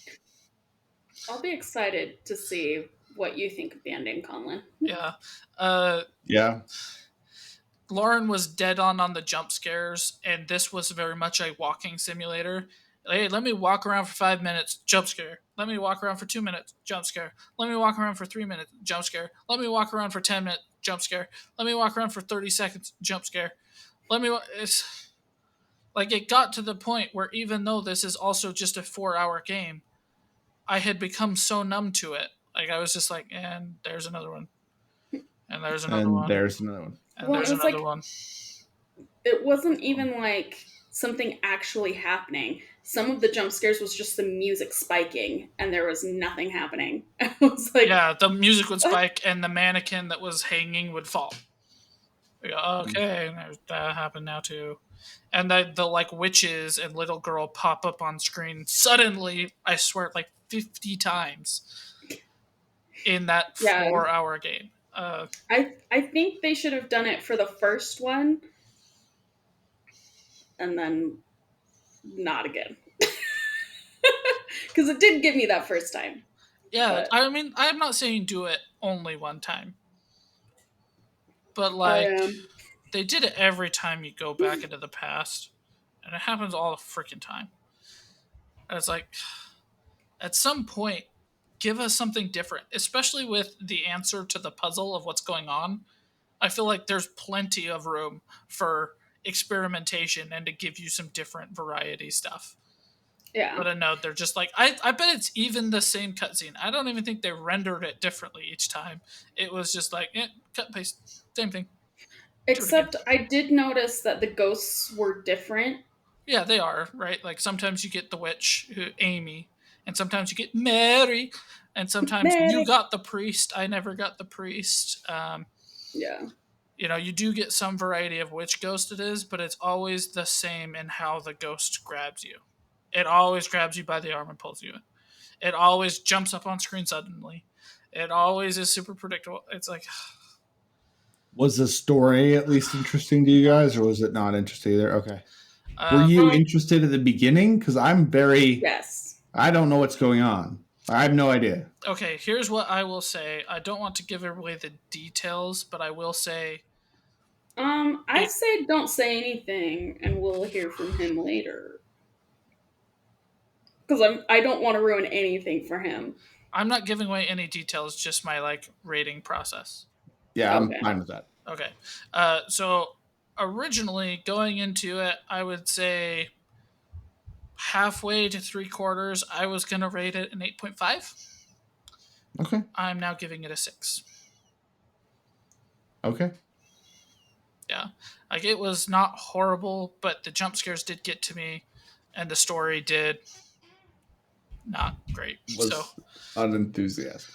I'll be excited to see what you think of the ending, Conlon. yeah. Uh, Yeah. Lauren was dead on the jump scares, and this was very much a walking simulator. Hey, let me walk around for 5 minutes, jump scare. Let me walk around for 2 minutes, jump scare. Let me walk around for 3 minutes, jump scare. Let me walk around for 10 minutes, jump scare. Let me walk around for 30 seconds, jump scare. It's like it got to the point where even though this is also just a 4 hour game, I had become so numb to it. Like I was just like, and there's another one, and there's another And one, there's another one. and Well, it there's was another like one. it wasn't even like something actually happening. Some of the jump scares was just the music spiking, and there was nothing happening. I was like, Yeah, the music would "What?" spike and the mannequin that was hanging would fall. We go, okay, and that happened now too. And the like witches and little girl pop up on screen suddenly, I swear, like 50 times in that Yeah, 4 hour game. I think they should have done it for the first one, and then not again, because it did give me that first time. Yeah, But I mean, I'm not saying do it only one time, but I like am. they did it every time you go back into the past, and it happens all the freaking time. And it's like, at some point, give us something different, especially with the answer to the puzzle of what's going on. I feel like there's plenty of room for experimentation and to give you some different variety stuff. Yeah. But no, they're just like, I bet it's even the same cutscene. I don't even think they rendered it differently each time. It was just like, cut, paste, same thing. Do it again. Except I did notice that the ghosts were different. Yeah, they are, right? Like sometimes you get the witch, Amy, and sometimes you get Mary, and sometimes you Mary. got the priest. I never got the priest. Yeah. You do get some variety of which ghost it is, but it's always the same in how the ghost grabs you. It always grabs you by the arm and pulls you in. It always jumps up on screen suddenly. It always is super predictable. It's like, Was the story at least interesting to you guys, or was it not interesting either? Okay. Were um, you interested at the beginning? Because Yes. I don't know what's going on. I have no idea. okay, here's what I will say. I don't want to give away the details, but I will say I it. say don't say anything, and we'll hear from him later. Because I don't want to ruin anything for him. I'm not giving away any details, just my like rating process. Yeah, I'm Okay. fine with that. Okay. So originally going into it, I would say halfway to 3/4, I was going to rate it an 8.5. Okay. I'm now giving it a 6. Okay. Yeah. Like it was not horrible, but the jump scares did get to me and the story did not great. So Was unenthusiastic.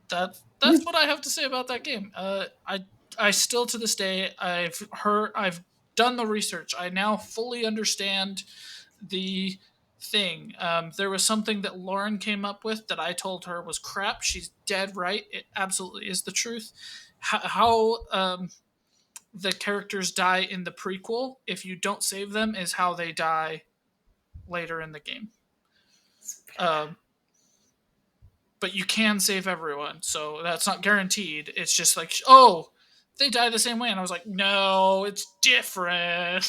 that's what I have to say about that game. I still to this day I've done the research. I now fully understand the thing. There was something that Lauren came up with that I told her was crap. She's dead right. It absolutely is the truth. How the characters die in the prequel, if you don't save them, is how they die later in the game. Um, but you can save everyone, so that's not guaranteed. It's just like, oh, they die the same way, and I was like, no, it's different.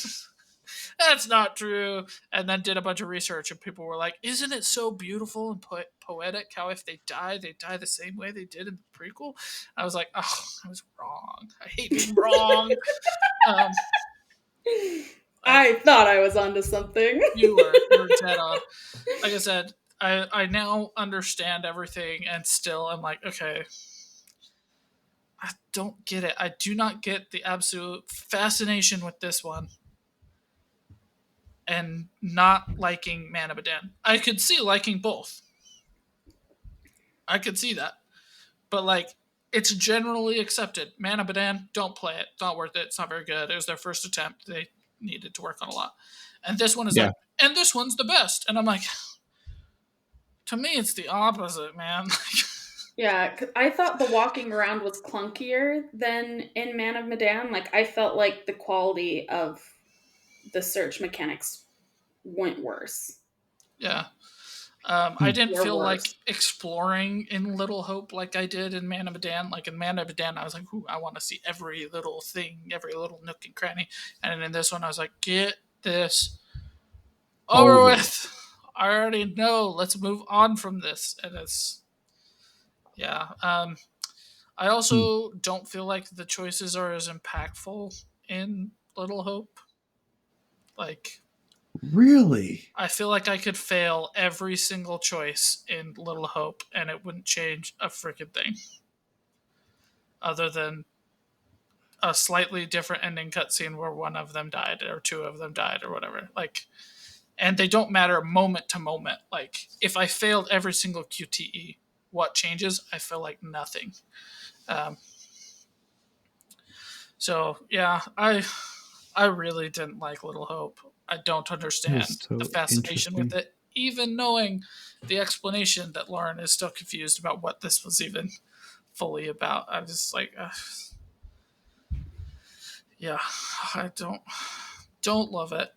That's not true. And then did a bunch of research, and people were like, isn't it so beautiful and poetic how if they die the same way they did in the prequel? I was like, oh, I was wrong. I hate being wrong. Um, I, I thought I was onto something. you were dead on. Like I said, I now understand everything, and still I'm like, okay, I don't get it. I do not get the absolute fascination with this one, and not liking Man of Medan. I could see liking both. I could see that. But like, it's generally accepted. Man of Medan, don't play it. It's not worth it. It's not very good. It was their first attempt. They needed to work on a lot. And this one is Yeah. like, and this one's the best. And I'm like, to me, it's the opposite, man. Yeah, 'cause I thought the walking around was clunkier than in Man of Medan. Like, I felt like the quality of the search mechanics went worse. Yeah. I Hmm. didn't Were feel like worse. exploring in Little Hope like I did in Man of Medan. Like in Man of Medan, I was like, ooh, I want to see every little thing, every little nook and cranny. And in this one, I was like, get this over Over. with. I already know. Let's move on from this. And it's, yeah. I Hmm. also don't feel like the choices are as impactful in Little Hope. Like, Really? I feel like I could fail every single choice in Little Hope and it wouldn't change a freaking thing other than a slightly different ending cutscene where one of them died or two of them died or whatever. Like, and they don't matter moment to moment. Like, if I failed every single QTE, what changes? I feel like nothing. Um, so yeah, I really didn't like Little Hope. I don't That is understand the so fascination with interesting. it, even knowing the explanation that Lauren is still confused about what this was even fully about. I'm just like, yeah, I don't love it,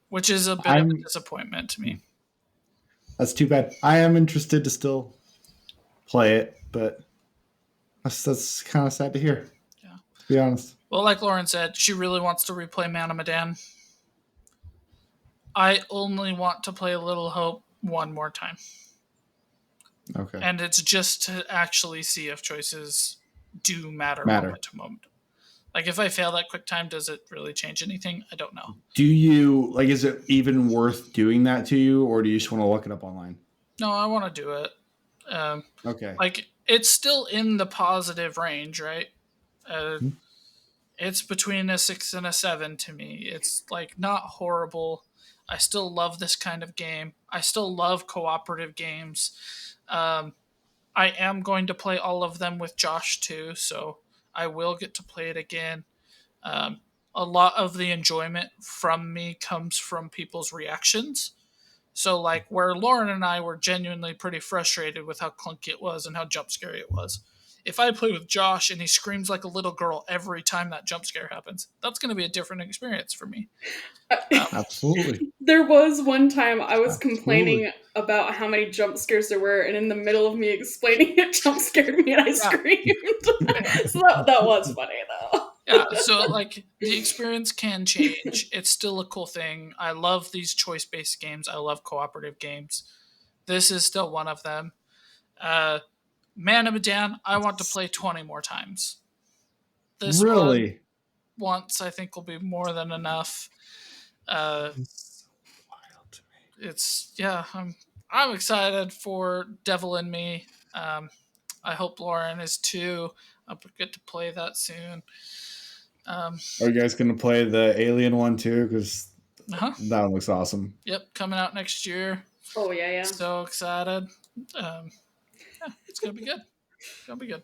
which is a bit of a I'm. disappointment to me. That's too bad. I am interested to still play it, but that's kind of sad to hear. Yeah. To be honest. Well, like Lauren said, she really wants to replay Man of Medan. I only want to play Little Hope one more time. Okay. And it's just to actually see if choices do matter Matter. moment to moment. Like if I fail that quick time, does it really change anything? I don't know. Do you like? Is it even worth doing that to you, or do you just want to look it up online? No, I want to do it. Um, Okay. like it's still in the positive range, right? Uh, Hmm. it's between a 6 and a 7 to me. It's like not horrible. I still love this kind of game. I still love cooperative games. Um, I am going to play all of them with Josh too, so I will get to play it again. Um, a lot of the enjoyment from me comes from people's reactions. So, like, where Lauren and I were genuinely pretty frustrated with how clunky it was and how jump scary it was. If I play with Josh and he screams like a little girl every time that jump scare happens, that's going to be a different experience for me. Um, Absolutely. There was one time I was Absolutely. complaining about how many jump scares there were, and in the middle of me explaining it, jump scared me and I yeah, screamed. yeah. So that was funny, though. Yeah, so like the experience can change. It's still a cool thing. I love these choice based games. I love cooperative games. This is still one of them. Uh, Man of Medan, I want to play 20 more times. This one, Really? once, I think will be more than enough. Uh, It's so wild to it's, yeah, I'm excited for Devil in Me. I hope Lauren is too. I'll get to play that soon. Um, me. Are you guys gonna play the Alien one too? Because uh-huh. that one looks awesome. Yep, coming out next year. Oh, yeah, yeah. So excited. Yeah, it's gonna be good. It's gonna be good.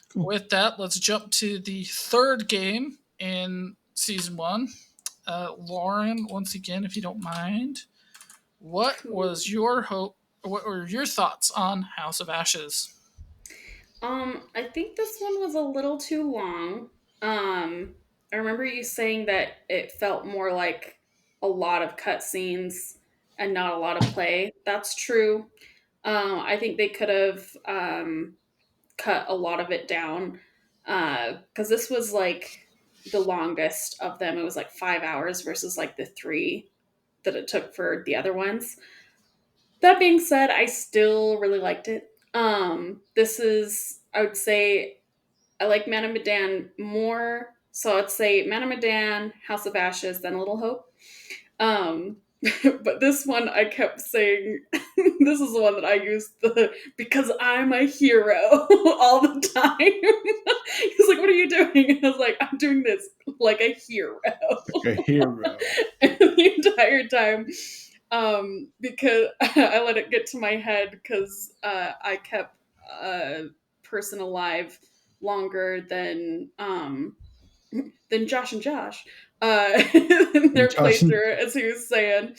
Cool. With that, let's jump to the third game in season one. Lauren, once again, if you don't mind, what Cool. was your hope? What were your thoughts on House of Ashes? I think this one was a little too long. I remember you saying that it felt more like a lot of cutscenes and not a lot of play. That's true. I think they could have cut a lot of it down because this was like the longest of them. It was like 5 hours versus like the three that it took for the other ones. That being said, I still really liked it. This is, I would say, I like Man of Medan more. So I'd say Man of Medan, House of Ashes, then Little Hope. Um, but this one I kept saying, this is the one that I used the because I'm a hero all the time. He's like, "What are you doing?" And I was like, "I'm doing this like a hero." Like a hero. And the entire time, because I let it get to my head because I kept a person alive longer than Josh and Josh in And their Josh, playthrough, as he was saying.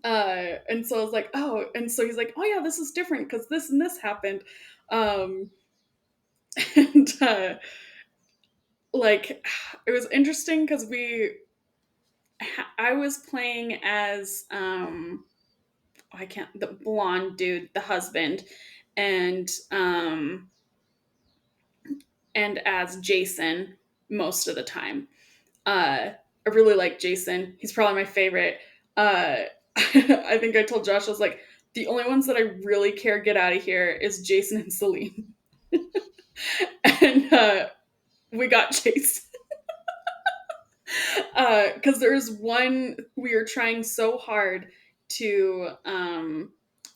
And so I was like, oh, and so he's like, oh yeah, this is different because this and this happened. Um, and like, it was interesting because I was playing as, I can't, the blonde dude, the husband, and, um, and as Jason most of the time. I really like Jason. He's probably my favorite. I think I told Josh, I was like, the only ones that I really care get out of here is Jason and Celine. And we got Jason. Because there's one, we are trying so hard to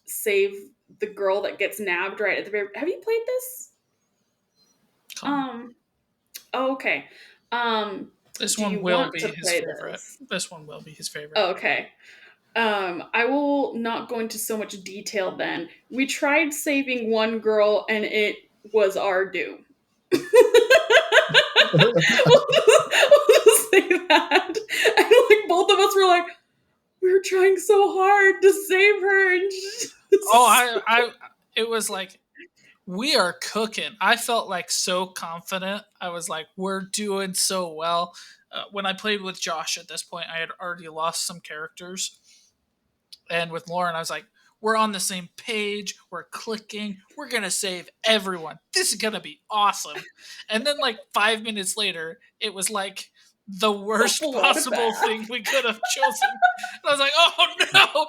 save the girl that gets nabbed right at the very. Have you played this? Come. Um, oh, okay. Um, This do one you will want be to his play favorite. this? This one will be his favorite. Oh, okay. I will not go into so much detail then. We tried saving one girl and it was our doom. we'll just say that. And like both of us were like, we were trying so hard to save her and Oh, just... it was like we are cooking. I felt like so confident. I was like, we're doing so well. When I played with Josh at this point, I had already lost some characters, and with Lauren, I was like, we're on the same page. We're clicking. We're gonna save everyone. This is gonna be awesome. And then, like 5 minutes later, it was like the a worst possible bloodbath. thing we could have chosen. And I was like, oh no,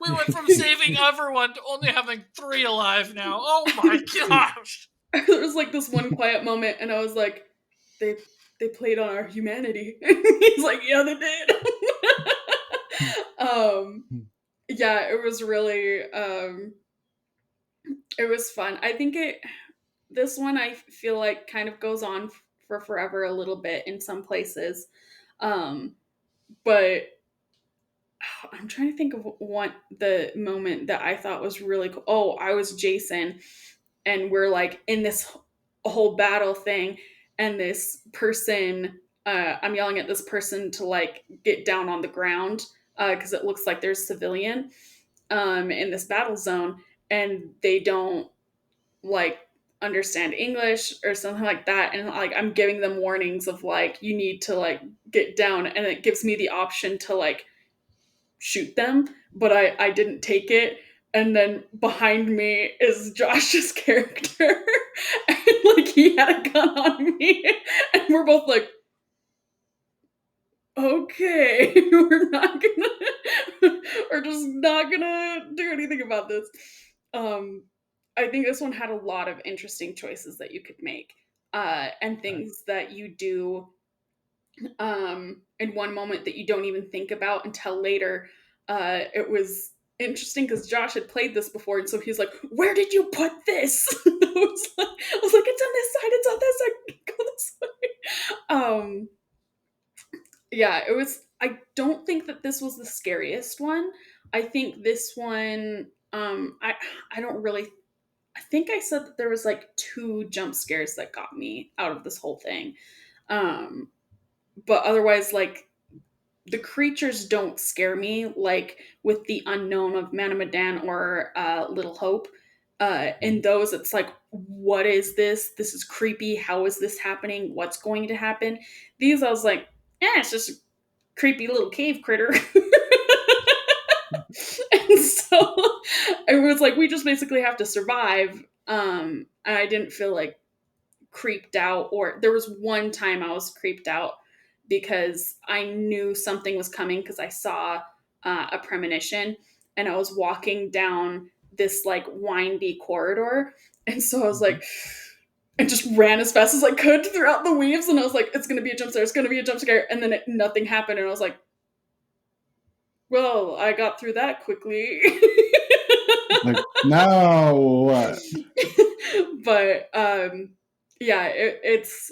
we went from saving everyone to only having 3 alive now. Oh my gosh. There was like this one quiet moment and I was like, they they played on our humanity. He's like, yeah, they did. um yeah, it was really it was fun. I think it this one I feel like kind of goes on for forever a little bit in some places. Um but I'm trying to think of what the moment that I thought was really cool. Oh, I was Jason and we're like in this whole battle thing and this person I'm yelling at this person to like get down on the ground because it looks like there's civilian in this battle zone and they don't like understand English or something like that and like I'm giving them warnings of like you need to like get down and it gives me the option to like shoot them but I didn't take it and then behind me is Josh's character and like he had a gun on me and we're both like okay we're just not gonna do anything about this. um I think this one had a lot of interesting choices that you could make and things that you do in one moment that you don't even think about until later. It was interesting because Josh had played this before, and so he's like, "Where did you put this?" I was like, "It's on this side. It's on this side. Go this way." Yeah, it was. I don't think that this was the scariest one. I think this one. I don't really. I think I said that there was like 2 jump scares that got me out of this whole thing. Um, but otherwise, like the creatures don't scare me like with the unknown of Manamadan or Little Hope. In those, it's like, what is this? This is creepy. How is this happening? What's going to happen? These, I was like, it's just a creepy little cave critter. So it was like we just basically have to survive. And I didn't feel like creeped out, or there was one time I was creeped out because I knew something was coming because I saw a premonition, and I was walking down this like windy corridor, and so I was like, and just ran as fast as I could throughout the weaves, and I was like, it's gonna be a jump scare, it's gonna be a jump scare, and then nothing happened, and I was like, well, I got through that quickly. Like, now what? But yeah, it's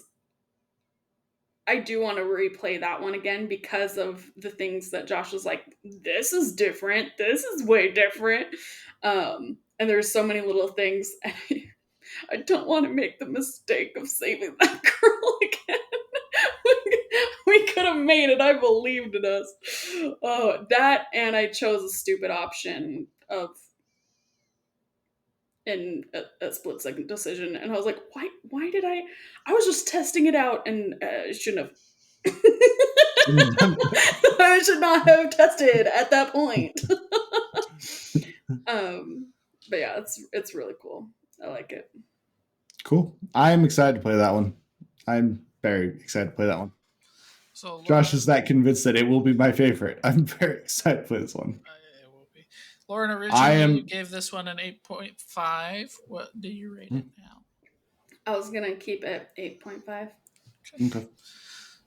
I do want to replay that one again because of the things that Josh was like, this is different, this is way different. And there's so many little things. I don't want to make the mistake of saving that girl again. We could have made it. I believed in us. Oh, that, and I chose a stupid option of in a split second decision, and I was like, why did I was just testing it out, and I shouldn't have. I should not have tested at that point. But yeah, it's really cool. I like it. Cool. I'm excited to play that one. I'm very excited to play that one. So Laura, Josh is that convinced that it will be my favorite. I'm very excited to play this one. it will be. Lauren, originally I am. you gave this one an 8.5. What do you rate it now? I was gonna keep it 8.5. Okay.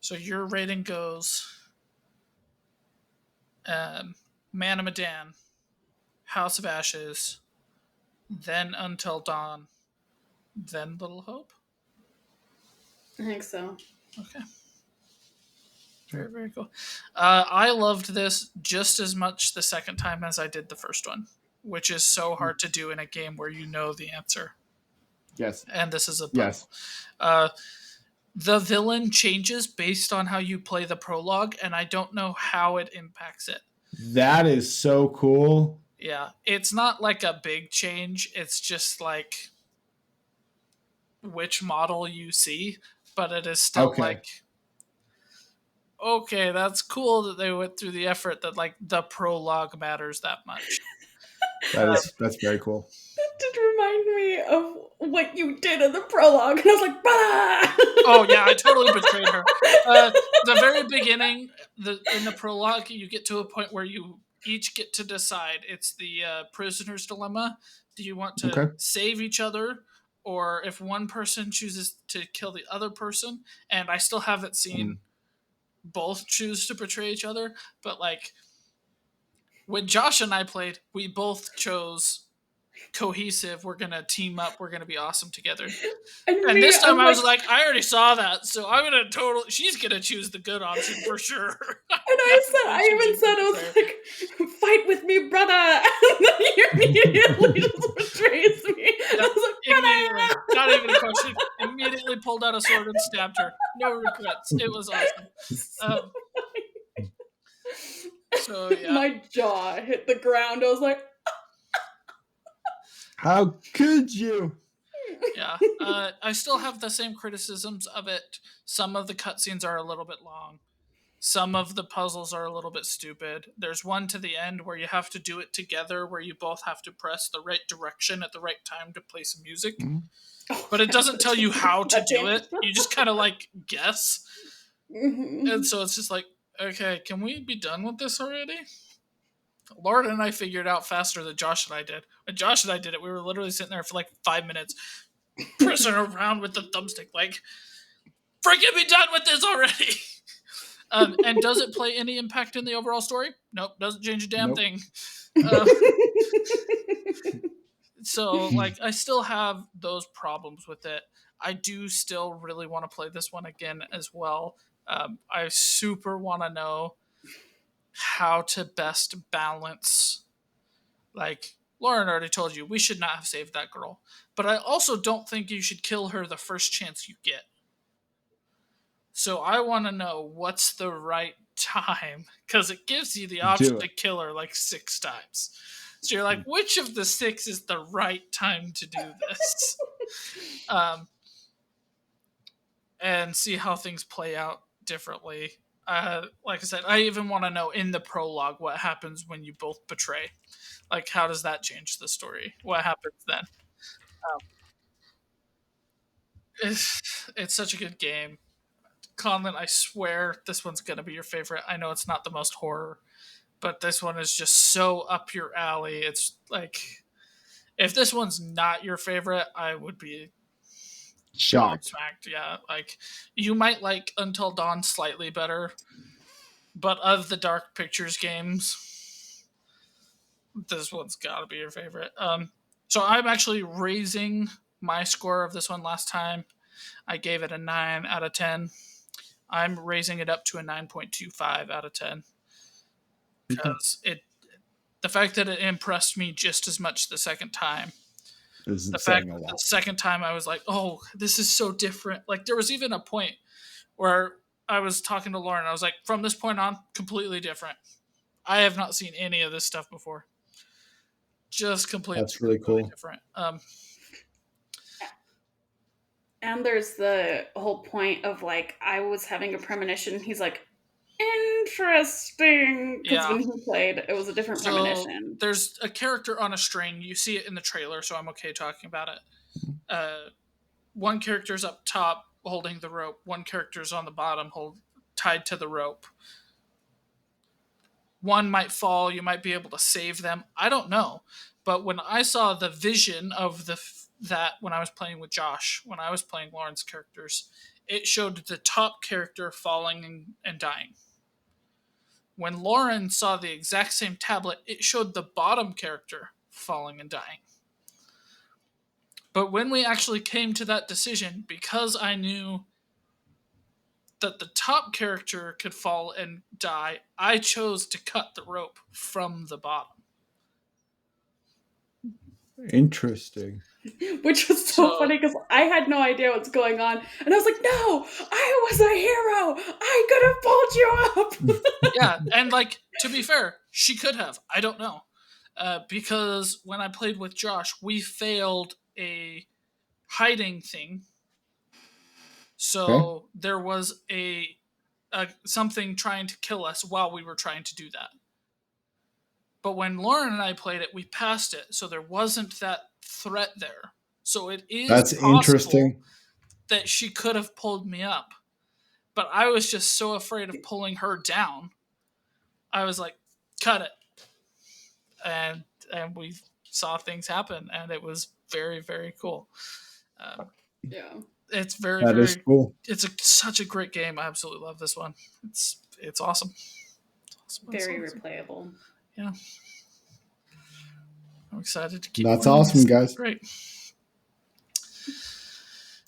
So your rating goes Man of Medan, House of Ashes, then Until Dawn, then Little Hope. I think so. Okay. Very, very cool. I loved this just as much the second time as I did the first one, which is so hard to do in a game where you know the answer. Yes. And this is a puzzle. Yes. The villain changes based on how you play the prologue, and I don't know how it impacts it. That is so cool. Yeah, it's not like a big change. It's just like which model you see, but it is still like, okay, that's cool that they went through the effort that like the prologue matters that much. That's very cool. That did remind me of what you did in the prologue, and I was like, bah! Oh yeah, I totally betrayed her. The very beginning, in the prologue, you get to a point where you each get to decide. It's the prisoner's dilemma. Do you want to save each other, or if one person chooses to kill the other person? And I still haven't seen both choose to betray each other, but like when Josh and I played, we both chose cohesive. We're gonna team up. We're gonna be awesome together. And this time I was like, I already saw that, so I'm gonna totally. She's gonna choose the good option for sure. And I even said, I was like, fight with me, brother. And then he immediately just betrays me. I was like, immediately, not even a question. Immediately pulled out a sword and stabbed her. No regrets. It was awesome. So yeah, my jaw hit the ground. I was like, how could you? Yeah, I still have the same criticisms of it. Some of the cutscenes are a little bit long. Some of the puzzles are a little bit stupid. There's one to the end where you have to do it together, where you both have to press the right direction at the right time to play some music. But it doesn't tell you how to do it. You just kind of like guess. And so it's just like, okay, can we be done with this already? Lauren and I figured out faster than Josh and I did. When Josh and I did it, we were literally sitting there for like 5 minutes, pressing around with the thumbstick, like, freaking be done with this already. And does it play any impact in the overall story? Nope, doesn't change a damn thing. So, like, I still have those problems with it. I do still really want to play this one again as well. I super want to know how to best balance. Like, Lauren already told you, we should not have saved that girl. But I also don't think you should kill her the first chance you get. So I want to know what's the right time, because it gives you the option to kill her like 6 times. So you're like, which of the 6 is the right time to do this? And see how things play out differently. Like I said, I even want to know in the prologue what happens when you both betray. Like, how does that change the story? What happens then? Um, it's such a good game. Conlon, I swear this one's going to be your favorite. I know it's not the most horror, but this one is just so up your alley. It's like, if this one's not your favorite, I would be Shocked. gobsmacked. Yeah, like, you might like Until Dawn slightly better, but of the Dark Pictures games, this one's got to be your favorite. So I'm actually raising my score of this one last time. I gave it a 9 out of 10. I'm raising it up to a 9.25 out of 10 Okay. because the fact that it impressed me just as much the second time. This The is fact saying a that the lot. second time I was like, oh, this is so different. Like, there was even a point where I was talking to Lauren. I was like, from this point on, completely different. I have not seen any of this stuff before. Just completely, That's really completely cool. different. And there's the whole point of like, I was having a premonition. He's like, interesting. Because Yeah. when he played, it was a different So premonition. there's a character on a string. You see it in the trailer, so I'm okay talking about it. One character's up top holding the rope. One character's on the bottom tied to the rope. One might fall. You might be able to save them. I don't know. But when I saw the vision of that when I was playing with Josh, when I was playing Lauren's characters, it showed the top character falling and dying. When Lauren saw the exact same tablet, it showed the bottom character falling and dying. But when we actually came to that decision, because I knew that the top character could fall and die, I chose to cut the rope from the bottom. Interesting. Which was so So, funny because I had no idea what's going on. And I was like, no, I was a hero. I could have pulled you up. yeah, and like, to be fair, she could have. I don't know. Because when I played with Josh, we failed a hiding thing. Okay. So there was a something trying to kill us while we were trying to do that. But when Lauren and I played it, we passed it, so there wasn't that threat there. So it is That's possible interesting. that she could have pulled me up. But I was just so afraid of pulling her down. I was like, cut it. And we saw things happen, and it was very, very cool. Um, Yeah. it's very, That is very, cool. such a great game. I absolutely love this one. It's awesome. Very Awesome. replayable. Yeah. I'm excited to keep That's playing awesome, this. guys. Great.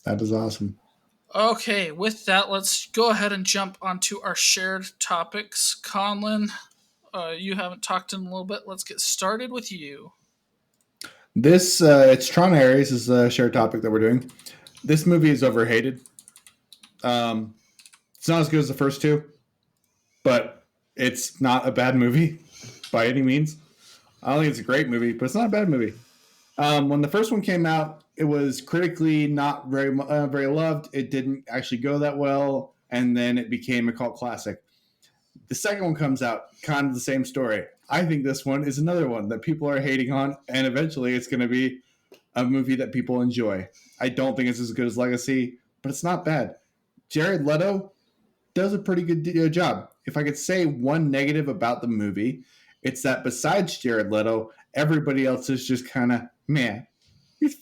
That is awesome. Okay, with that, let's go ahead and jump onto our shared topics. Conlon, you haven't talked in a little bit. Let's get started with you. This it's Tron Ares is the shared topic that we're doing. This movie is overhated. It's not as good as the first two, but it's not a bad movie by any means. I don't think it's a great movie, but it's not a bad movie. When the first one came out, it was critically not very loved. It didn't actually go that well, and then it became a cult classic. The second one comes out, kind of the same story. I think this one is another one that people are hating on, and eventually it's going to be a movie that people enjoy. I don't think it's as good as Legacy, but it's not bad. Jared Leto does a pretty good job. If I could say one negative about the movie, it's that besides Jared Leto, everybody else is just kind of meh.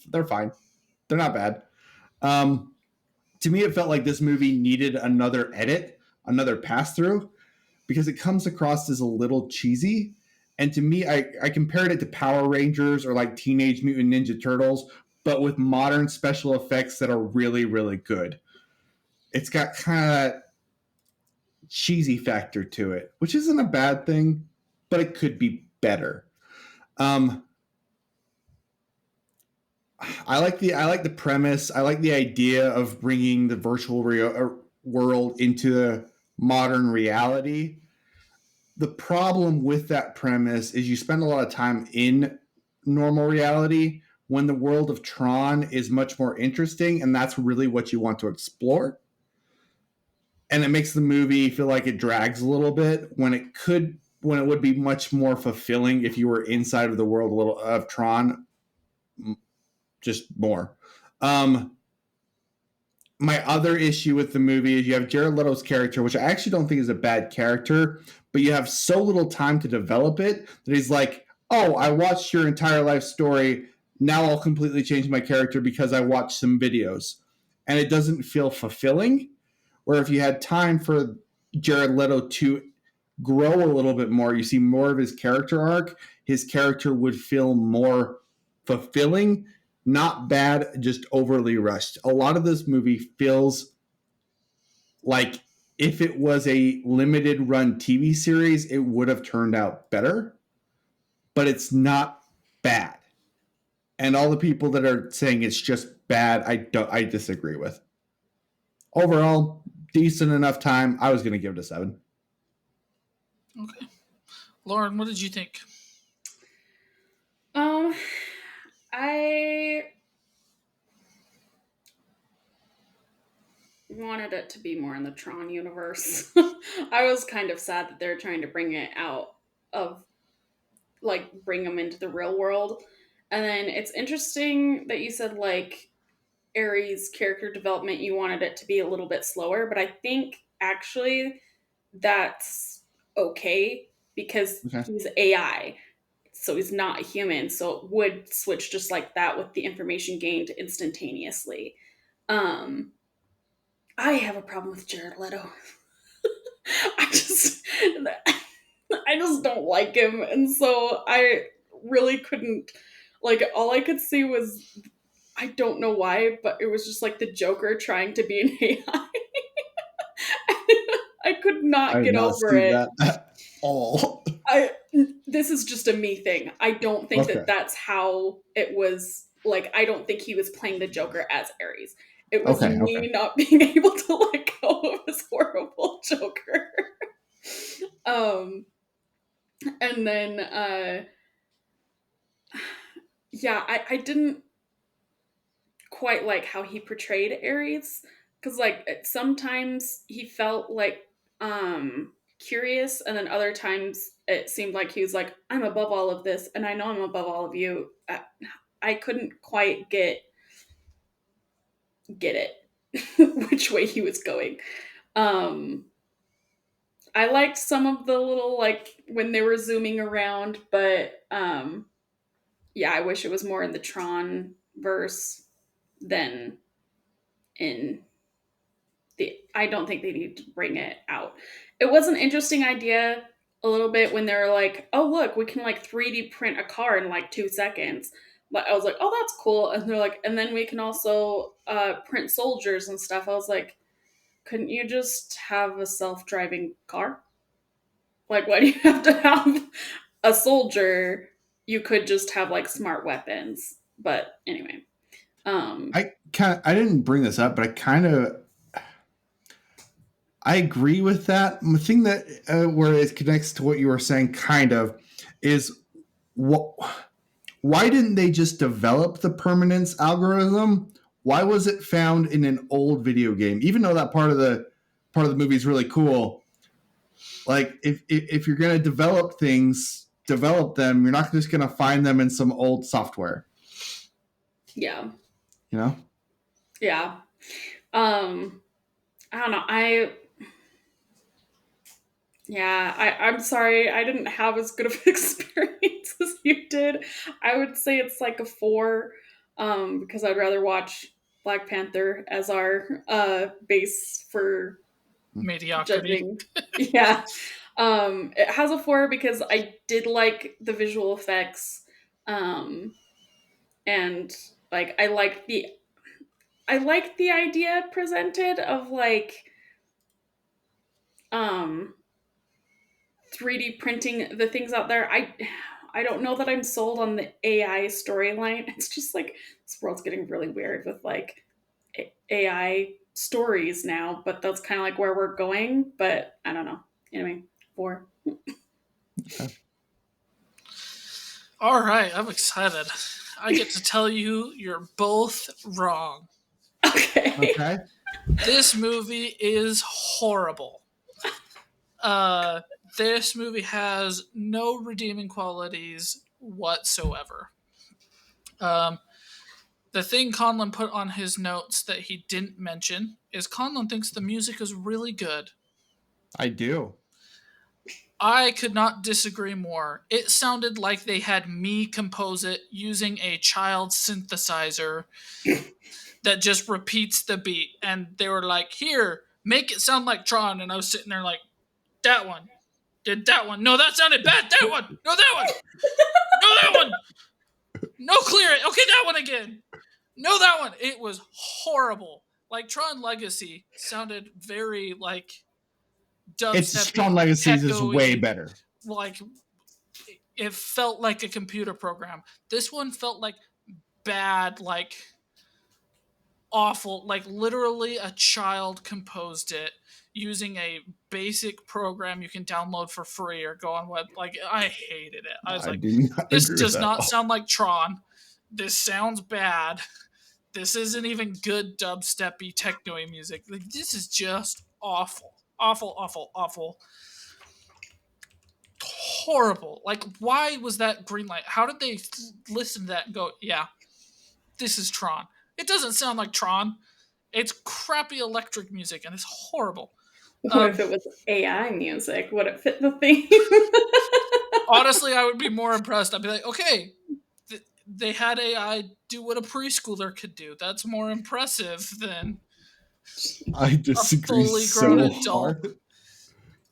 They're fine. They're not bad. To me, it felt like this movie needed another edit, another pass through, because it comes across as a little cheesy. And to me, I compared it to Power Rangers or like Teenage Mutant Ninja Turtles, but with modern special effects that are really, really good. It's got kind of cheesy factor to it, which isn't a bad thing, but it could be better. I like the premise. I like the idea of bringing the virtual world into the modern reality. The problem with that premise is you spend a lot of time in normal reality when the world of Tron is much more interesting, and that's really what you want to explore. and it makes the movie feel like it drags a little bit when it would be much more fulfilling if you were inside of the world a little of Tron, just more. My other issue with the movie is you have Jared Leto's character, which I actually don't think is a bad character, but you have so little time to develop it that he's like, oh, I watched your entire life story. Now I'll completely change my character because I watched some videos. And it doesn't feel fulfilling. Where if you had time for Jared Leto to grow a little bit more, you see more of his character arc, his character would feel more fulfilling, not bad, just overly rushed. A lot of this movie feels like if it was a limited run TV series, it would have turned out better, but it's not bad. And all the people that are saying it's just bad, I disagree with. Overall, decent enough time. I was going to give it a 7. Okay. Lauren, what did you think? I wanted it to be more in the Tron universe. I was kind of sad that they're trying to bring it out of, like, bring them into the real world. And then it's interesting that you said, like, Ares' character development, you wanted it to be a little bit slower, but I think actually that's okay because Okay. he's AI. So he's not a human. So it would switch just like that with the information gained instantaneously. Um, I have a problem with Jared Leto. I just I just don't like him, and so I really couldn't, like, all I could see was, I don't know why, but it was just like the Joker trying to be an AI. I could I not did get not over see it. that at all. I This is just a me thing. I don't think Okay. that that's how it was. Like, I don't think he was playing the Joker as Ares. It was Okay. me not being able to let go of his horrible Joker. um, and then yeah, I didn't quite like how he portrayed Ares, because like sometimes he felt like curious, and then other times it seemed like he was like, I'm above all of this and I know I'm above all of you. I couldn't quite get it which way he was going. um I liked some of the little, like, when they were zooming around, but yeah, I wish it was more in the Tron verse than in I don't think they need to bring it out. It was an interesting idea a little bit when they were like, "Oh, look, we can like 3D print a car in like 2 seconds." But I was like, "Oh, that's cool." And they're like, "And then we can also print soldiers and stuff." I was like, "Couldn't you just have a self-driving car? Like, why do you have to have a soldier? You could just have like smart weapons." But anyway, um, I didn't bring this up, but I agree with that. The thing that where it connects to what you were saying, kind of, is what. Why didn't they just develop the permanence algorithm? Why was it found in an old video game? Even though that part of the movie is really cool. Like if you're gonna develop things, develop them. You're not just gonna find them in some old software. yeah, You know? yeah. I don't know. I'm sorry. I didn't have as good of an experience as you did. I would say it's like a 4, because I'd rather watch Black Panther as our base for Mediocrity. judging. Yeah. It has a 4 because I did like the visual effects, um, and like I liked the idea presented of like um 3D printing the things out there. I don't know that I'm sold on the AI storyline. It's just like this world's getting really weird with like AI stories now, but that's kind of like where we're going. But I don't know. Anyway, 4. Okay. All right, I'm excited. I get to tell you you're both wrong. Okay. Okay. This movie is horrible. Uh, this movie has no redeeming qualities whatsoever. Um, the thing Conlon put on his notes that he didn't mention is Conlon thinks the music is really good. I do. I could not disagree more. It sounded like they had me compose it using a child synthesizer that just repeats the beat. And they were like, here, make it sound like Tron. And I was sitting there like, that one. Did that one. No, that sounded bad. That one. No, that one. No, that one. No, clear it. Okay, that one again. No, that one. It was horrible. Like Tron Legacy sounded very like It's dubstep, Tron Legacies is way techno-y, better. like it felt like a computer program. This one felt like bad, like awful, like literally a child composed it using a basic program you can download for free or go on web. Like I hated it. I was I like, do not this agree with does that at not all. sound like Tron. This sounds bad. This isn't even good dubsteppy techno music. Like this is just awful. Awful, awful, awful. Horrible. Like, why was that green light? How did they listen to that and go, yeah, this is Tron? It doesn't sound like Tron. It's crappy electric music and it's horrible. What if it was AI music? Would it fit the theme? Honestly, I would be more impressed. I'd be like, okay, they had AI do what a preschooler could do. That's more impressive than I a disagree fully grown so adult hard.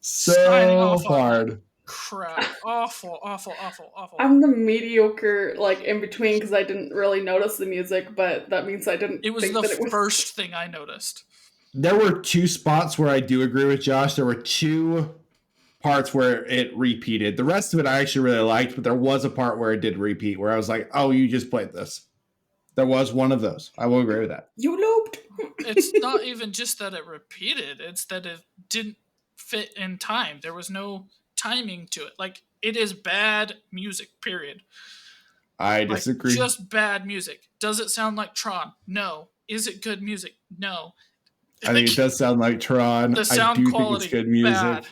signing So off on hard. crap. Awful, awful, awful, awful. I'm the mediocre, like, in between because I didn't really notice the music, but that means I didn't It was think the that it was. first thing I noticed. There were two spots where I do agree with Josh. There were two parts where it repeated. The rest of it I actually really liked, but there was a part where it did repeat where I was like, oh, you just played this. There was one of those. I will agree with that. You looped. It's not even just that it repeated, it's that it didn't fit in time. There was no timing to it. Like, it is bad music, period. I Like, disagree. just bad music. Does it sound like Tron? No. Is it good music? No. I think it does sound like Tron. The I sound do think quality, it's good music. bad.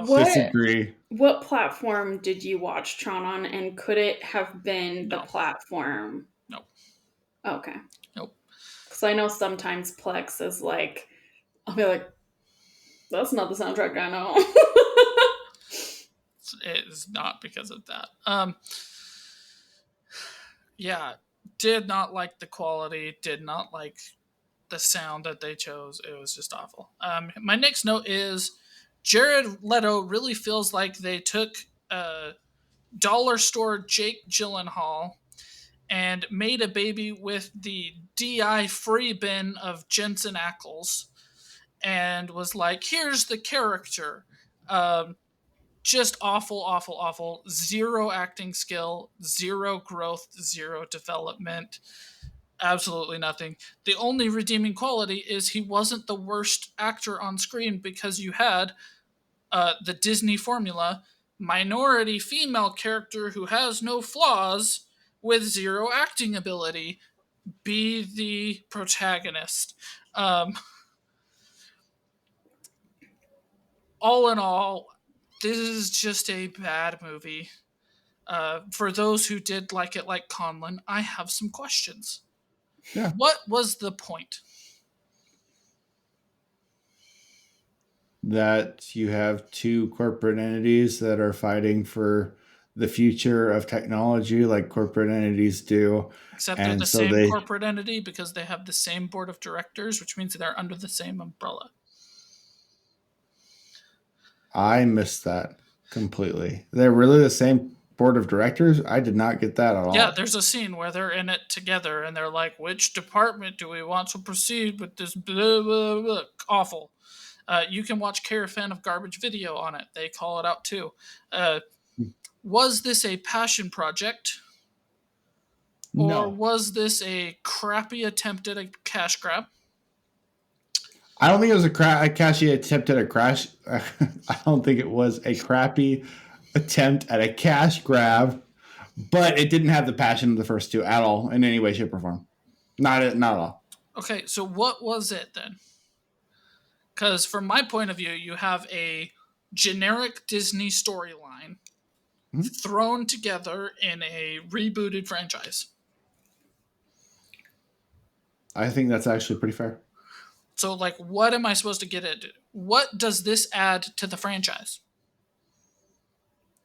What Disagree. what platform did you watch Tron on, and could it have been the No. platform? Nope. Okay. Nope. Because I know sometimes Plex is like, I'll be like, that's not the soundtrack I know. It is not because of that. Yeah, did not like the quality, did not like the sound that they chose. It was just awful. My next note is Jared Leto really feels like they took dollar store Jake Gyllenhaal and made a baby with the DI free bin of Jensen Ackles and was like, here's the character. Just awful, awful, awful. Zero acting skill, zero growth, zero development. Absolutely nothing. The only redeeming quality is he wasn't the worst actor on screen because you had the Disney formula minority female character who has no flaws with zero acting ability be the protagonist. All in all, this is just a bad movie. For those who did like it, like Conlon, I have some questions. Yeah. What was the point? That you have two corporate entities that are fighting for the future of technology like corporate entities do. Except they're the same corporate entity because they have the same board of directors, which means they're under the same umbrella. I missed that completely. They're really the same board of directors? I did not get that at all. Yeah, there's a scene where they're in it together and they're like, which department do we want to proceed with this blah, blah, blah. Awful. You can watch Caravan of Garbage video on it. They call it out too. Was this a passion project? Or was this a crappy attempt at a cash grab? I don't think it was a cashy attempt at a crash. I don't think it was a crappy attempt at a cash grab, but it didn't have the passion of the first two at all in any way, shape, or form. Not at all. Okay, so what was it then? Because from my point of view, you have a generic Disney storyline Mhm. thrown together in a rebooted franchise. I think that's actually pretty fair. So, like, what am I supposed to get into? What does this add to the franchise?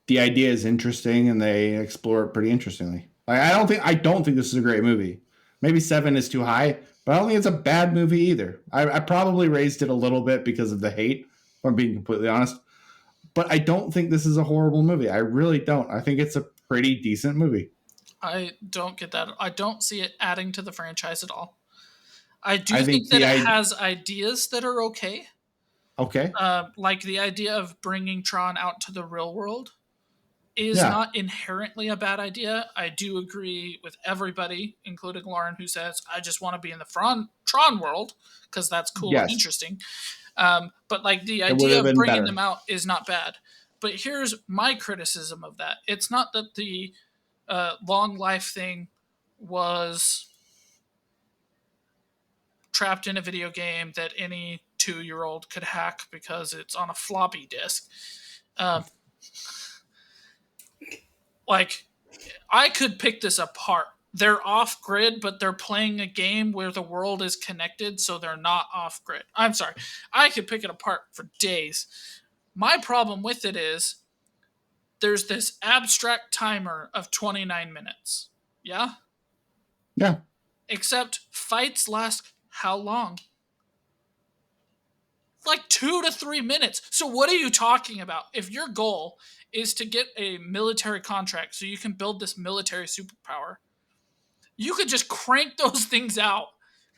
The idea is interesting, and they explore it pretty interestingly. Like, I don't think this is a great movie. Maybe 7 is too high, but I don't think it's a bad movie either. I probably raised it a little bit because of the hate, if I'm being completely honest. But I don't think this is a horrible movie. I really don't. I think it's a pretty decent movie. I don't get that. I don't see it adding to the franchise at all. I I do think think that the it idea. has ideas that are okay. Okay. Like the idea of bringing Tron out to the real world is Yeah. not inherently a bad idea. I do agree with everybody, including Lauren, who says, I just want to be in the Tron world because that's cool and Yes. interesting. But like the It would idea have of been bringing them better. out is not bad. But here's my criticism of that. It's not that the long life thing was trapped in a video game that any 2-year old could hack because it's on a floppy disk. Um, like, I could pick this apart. They're off grid, but they're playing a game where the world is connected, so they're not off grid. I'm sorry. I could pick it apart for days. My problem with it is there's this abstract timer of 29 minutes. Yeah? Yeah. Except fights last how long? Like 2 to 3 minutes. So what are you talking about? If your goal is to get a military contract so you can build this military superpower, you could just crank those things out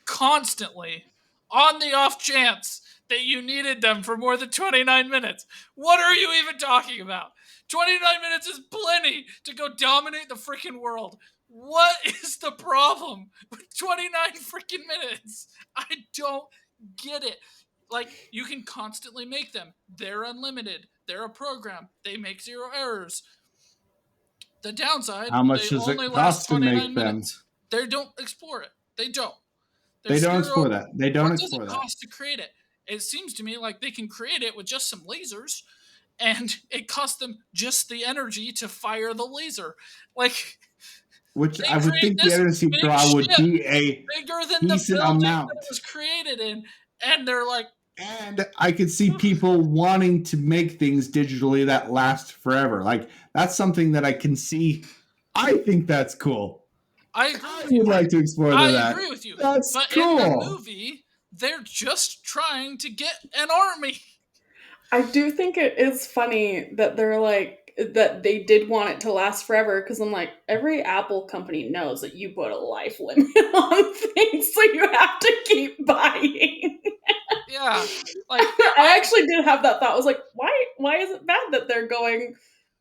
constantly on the off chance that you needed them for more than 29 minutes. What are you even talking about? 29 minutes is plenty to go dominate the freaking world. What is the problem with 29 freaking minutes? I don't get it. Like, you can constantly make them. They're unlimited. They're a program. They make zero errors. The downside, How much they does only it last cost to 29 make them? minutes. They don't explore it. They don't. They There's don't zero. explore that. They don't What does explore it that. cost to create it? It seems to me like they can create it with just some lasers, and it costs them just the energy to fire the laser. Like, Which they I would create think the this energy big draw would ship be a bigger than the decent building that it amount. was created in, and they're like, And I could see people wanting to make things digitally that last forever. Like, that's something that I can see. I think that's cool. I agree I with you. would like to explore I that. agree with you. That's But in the cool. movie, they're just trying to get an army. I do think it is funny that they're like that they did want it to last forever because I'm like every Apple company knows that you put a life limit on things, so you have to keep buying. Yeah. Like, I actually did have that thought. I was like, why is it bad that they're going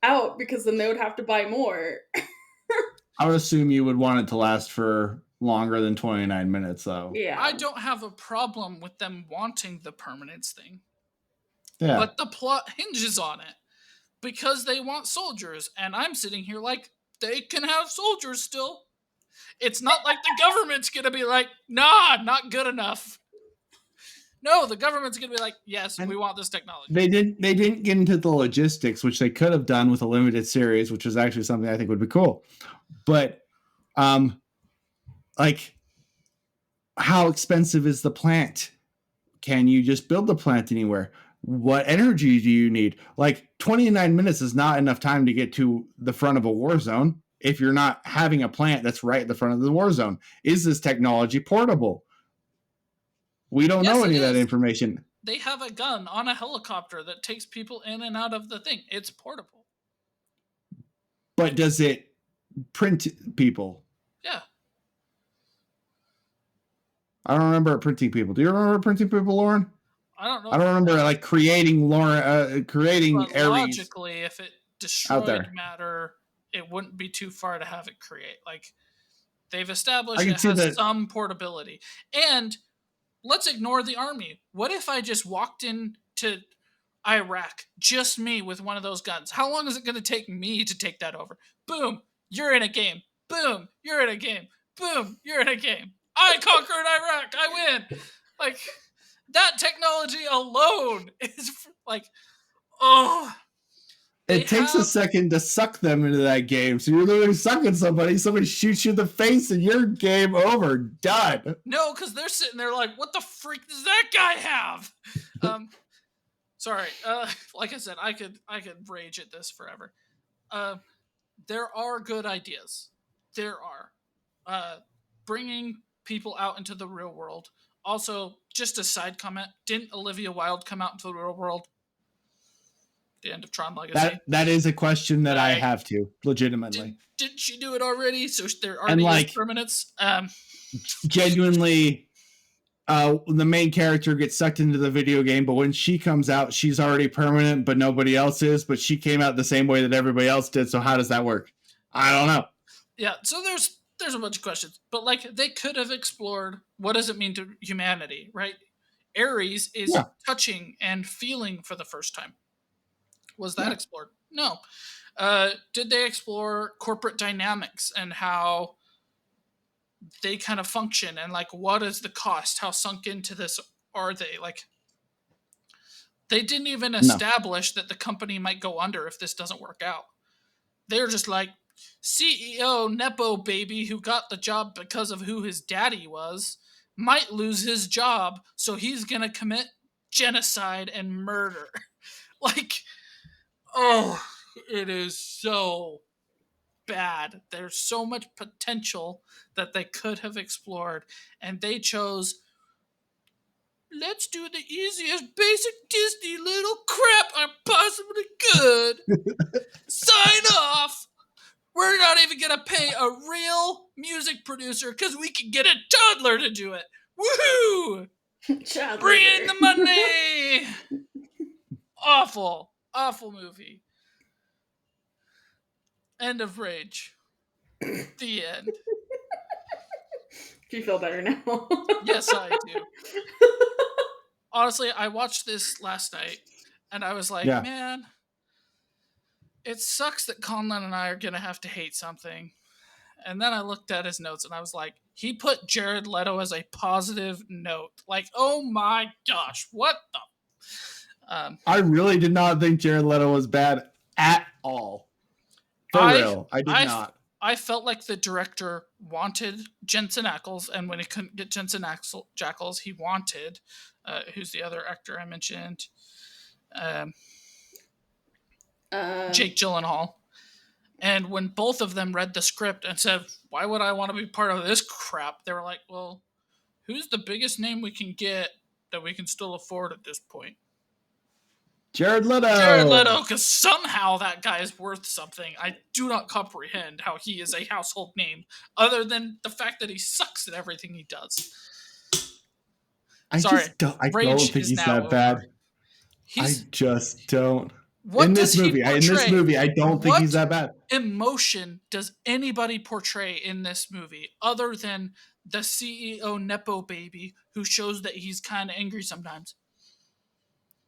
out because then they would have to buy more? I would assume you would want it to last for longer than 29 minutes, though. I Yeah. don't have a problem with them wanting the permanence thing, Yeah. but the plot hinges on it because they want soldiers, and I'm sitting here like they can have soldiers still. It's not like the government's gonna be like, nah, not good enough. No, the government's gonna be like, yes, we And want this technology. they didn't get into the logistics, which they could have done with a limited series, which is actually something I think would be cool. But like, how expensive is the plant? Can you just build the plant anywhere? What energy do you need? Like, 29 minutes is not enough time to get to the front of a war zone if you're not having a plant that's right at the front of the war zone. Is this technology portable? We don't Yes, know it any of that is. information. They have a gun on a helicopter that takes people in and out of the thing. It's portable. But does it print people? Yeah. I don't remember it printing people. Do you remember printing people, Lauren? I don't know. I don't remember like creating But Ares logically, if it out destroyed there. matter, it wouldn't be too far to have it create. Like, they've I established can it see has that. some portability. And let's ignore the army. What if I just walked into Iraq, just me with one of those guns? How long is it going to take me to take that over? Boom, you're in a game. Boom, you're in a game. Boom, you're in a game. I conquered Iraq. I win. Like, That technology alone is like, oh, they It takes a have second to suck them into that game. So you're literally sucking somebody shoots you in the face, and you're game over. Done. no, because they're sitting there like, what the freak does that guy have? Sorry. Like I said, I could rage at this forever. Uh, there are good ideas. There are. Bringing people out into the real world. Also, just a side comment: didn't Olivia Wilde come out into the real world? The end of Tron Legacy. That is a question that I Like, have to legitimately. did she do it already? So there And already is like permanence. genuinely, the main character gets sucked into the video game, but when she comes out, she's already permanent, but nobody else is. But she came out the same way that everybody else did. So how does that work? I don't know. Yeah. So there's a bunch of questions, but like they could have explored what does it mean to humanity, right? Ares is Yeah. touching and feeling for the first time. Was that Yeah. explored? No. Did they explore corporate dynamics and how they kind of function and like what is the cost? How sunk into this are they? Like they didn't even No. establish that the company might go under if this doesn't work out. They're just like CEO Nepo baby who got the job because of who his daddy was might lose his job, so he's gonna commit genocide and murder. Like, oh, it is so bad. There's so much potential that they could have explored, and they chose, let's do the easiest basic Disney little crap I possibly could. Sign off. We're not even gonna pay a real music producer because we can get a toddler to do it. Woohoo! Child Bring labor. in the money. Awful, awful movie. End of rage. The end. Do you feel better now? Yes, I do. Honestly, I watched this last night and I was like, Yeah. man, it sucks that Conlon and I are going to have to hate something. And then I looked at his notes and I was like, he put Jared Leto as a positive note. Like, oh my gosh, what the? I really did not think Jared Leto was bad at all. For I, real. I did not. I felt like the director wanted Jensen Ackles, and when he couldn't get Jensen Ackles, he wanted, who's the other actor I mentioned? Jake Gyllenhaal. And when both of them read the script and said, why would I want to be part of this crap? They were like, well, who's the biggest name we can get that we can still afford at this point? Jared Leto. Jared Leto, because somehow that guy is worth something. I do not comprehend how he is a household name, other than the fact that he sucks at everything he does. I don't think he's that bad. I just don't. In this movie, I don't think he's that bad. Emotion does anybody portray in this movie other than the CEO Nepo baby who shows that he's kind of angry sometimes?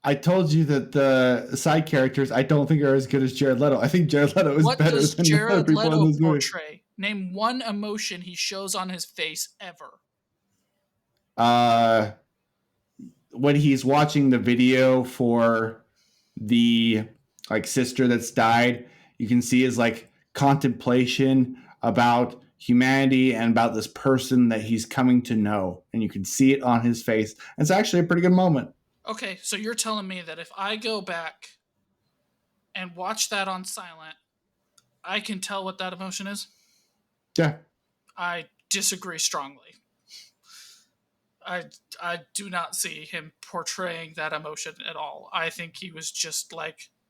I told you that the side characters I don't think are as good as Jared Leto. I think Jared Leto is better than the other people in this movie. Portray? Name one emotion he shows on his face ever. When he's watching the video for the sister that's died, you can see his contemplation about humanity and about this person that he's coming to know, and you can see it on his face. It's actually a pretty good moment. Okay, so you're telling me that if I go back and watch that on silent, I can tell what that emotion is? Yeah. I disagree strongly. I do not see him portraying that emotion at all. I think he was just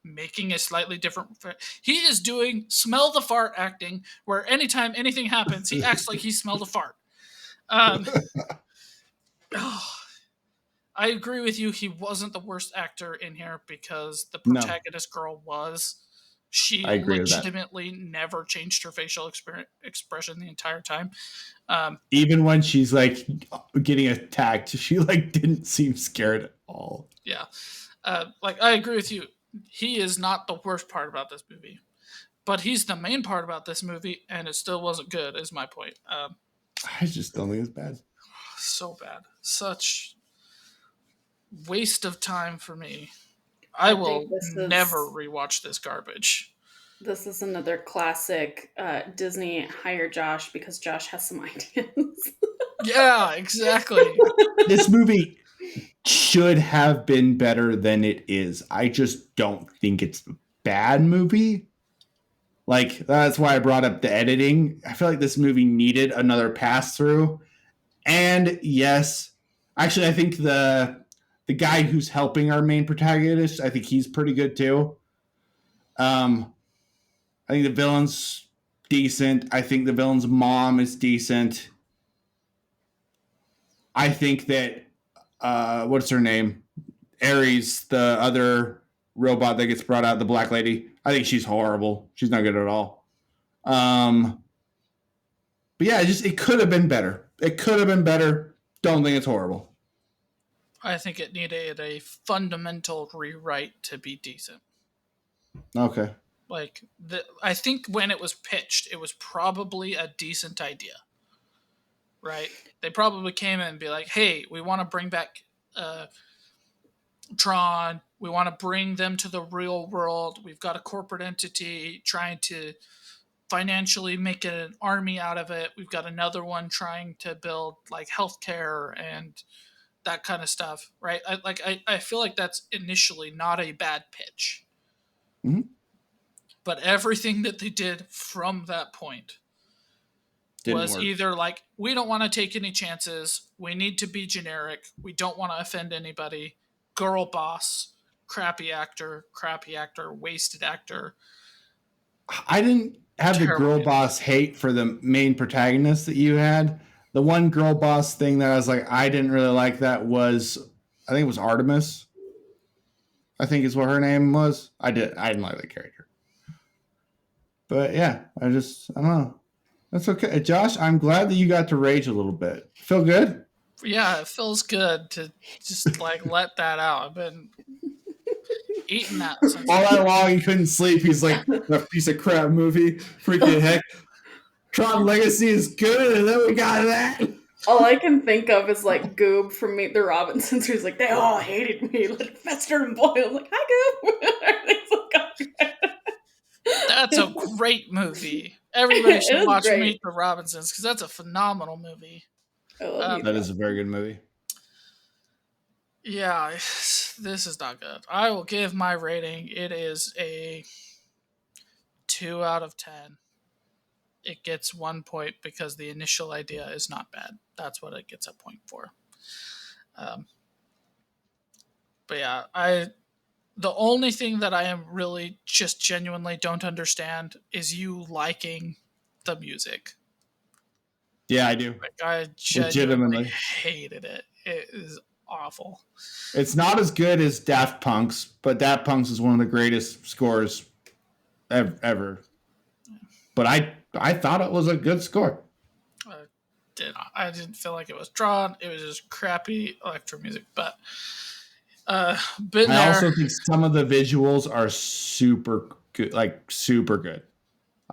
making a slightly different. He is doing smell the fart acting, where anytime anything happens, he acts like he smelled a fart. I agree with you. He wasn't the worst actor in here because the protagonist girl was. She legitimately never changed her facial expression the entire time. Even when she's getting attacked, she didn't seem scared at all. Yeah. I agree with you. He is not the worst part about this movie, but he's the main part about this movie, and it still wasn't good, is my point. I just don't think it's bad. So bad. Such waste of time for me. I I think will never rewatch this garbage. this is another classic Disney hire Josh because Josh has some ideas. Yeah, exactly. This movie should have been better than it is. I just don't think it's a bad movie. Like, that's why I brought up the editing. I feel like this movie needed another pass through. And yes, actually, I think the guy who's helping our main protagonist, I think he's pretty good too. I think the villain's decent. I think the villain's mom is decent. I think that what's her name? Ares, the other robot that gets brought out, the black lady. I think she's horrible. She's not good at all. But yeah, it could have been better. It could have been better. Don't think it's horrible. I think it needed a fundamental rewrite to be decent. Okay. Like, I think when it was pitched, it was probably a decent idea, right? They probably came in and be like, "Hey, we want to bring back Tron. We want to bring them to the real world. We've got a corporate entity trying to financially make an army out of it. We've got another one trying to build like healthcare and that kind of stuff, right? I feel like that's initially not a bad pitch, Mm-hmm. but everything that they did from that point Didn't was work. either like, we don't want to take any chances, we need to be generic, we don't want to offend anybody, girl boss, crappy actor, wasted actor. I didn't have the Terrible girl movie. boss hate for the main protagonist that you had. The one girl boss thing that I was like, I didn't really like that was, I think it was Artemis. I think is what her name was. I didn't like that character. But yeah, I don't know. That's okay. Josh, I'm glad that you got to rage a little bit. Feel good? Yeah, it feels good to just like let that out. I've been eating that since All that long he couldn't sleep. He's like, that piece of crap movie. Freaking heck. Tron Legacy is good, and then we got that. All I can think of is like Goob from Meet the Robinsons, who's like, they all hated me, like fester and boil. I'm like, hi Goob. That's a great movie. Everybody It should is watch great. Meet the Robinsons because that's a phenomenal movie. I love Meet That the is a very good movie. Yeah, this is not good. I will give my rating. It is a 2 out of 10. It gets 1 point because the initial idea is not bad. That's what it gets a point for. But yeah, the only thing that I am really just genuinely don't understand is you liking the music. Yeah, I do. Like, I genuinely Legitimately. hated it. It is awful. It's not as good as Daft Punk's, but Daft Punk's is one of the greatest scores ever. But I thought it was a good score. I didn't feel like it was drawn. It was just crappy electro music. But been I there. also think some of the visuals are super good, like super good.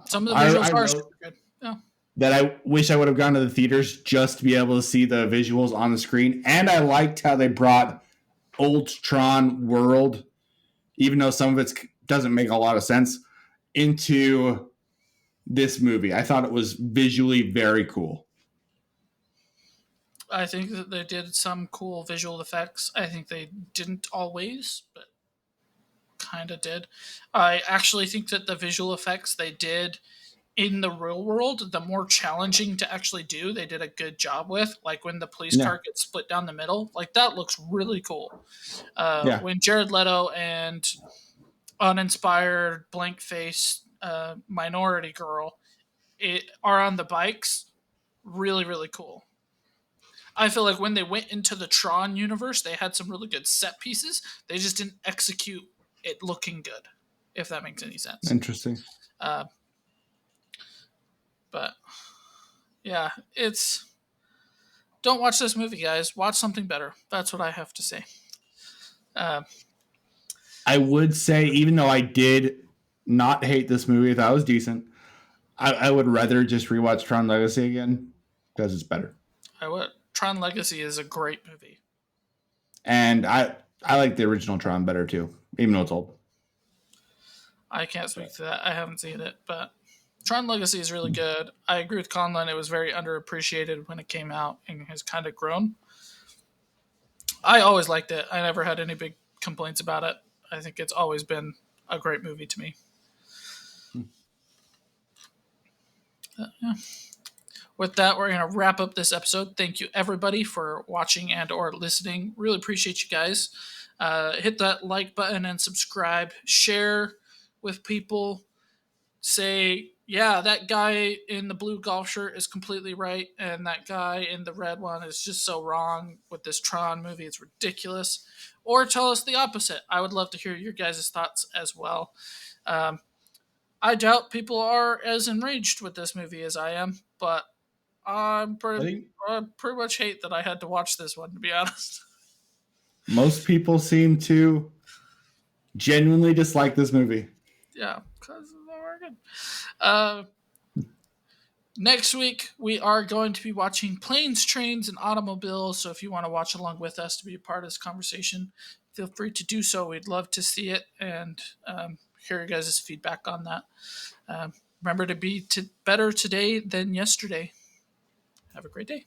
Some of the visuals I are wrote super good. Yeah. that I wish I would have gone to the theaters just to be able to see the visuals on the screen. And I liked how they brought old Tron world, even though some of it doesn't make a lot of sense, into this movie. I thought it was visually very cool. I think that they did some cool visual effects. I think they didn't always, but kind of did. I actually think that the visual effects they did in the real world, the more challenging to actually do, they did a good job with. Like when the police car gets split down the middle, like that looks really cool. When Jared Leto and uninspired, blank face minority girl are on the bikes, really, really cool. I feel like when they went into the Tron universe, they had some really good set pieces. They just didn't execute it looking good, if that makes any sense. Interesting. But yeah, don't watch this movie, guys. Watch something better. That's what I have to say. I would say, even though I did not hate this movie, I thought it was decent, I would rather just rewatch Tron Legacy again because it's better. Tron Legacy is a great movie. And I like the original Tron better too, even though it's old. I can't speak to that. I haven't seen it, but Tron Legacy is really good. I agree with Conlon. It was very underappreciated when it came out and has kind of grown. I always liked it. I never had any big complaints about it. I think it's always been a great movie to me. Yeah. With that, we're going to wrap up this episode. Thank you, everybody, for watching and or listening. Really appreciate you guys. Hit that like button and subscribe. Share with people. Say, yeah, that guy in the blue golf shirt is completely right, and that guy in the red one is just so wrong with this Tron movie. It's ridiculous. Or tell us the opposite. I would love to hear your guys' thoughts as well. Um, I doubt people are as enraged with this movie as I am, but I think I pretty much hate that I had to watch this one, to be honest. most people seem to genuinely dislike this movie. Yeah, because we're good. Uh, Next week, we are going to be watching Planes, Trains, and Automobiles. So if you want to watch along with us to be a part of this conversation, feel free to do so. We'd love to see it and hear your guys' feedback on that. Remember to be better today than yesterday. Have a great day.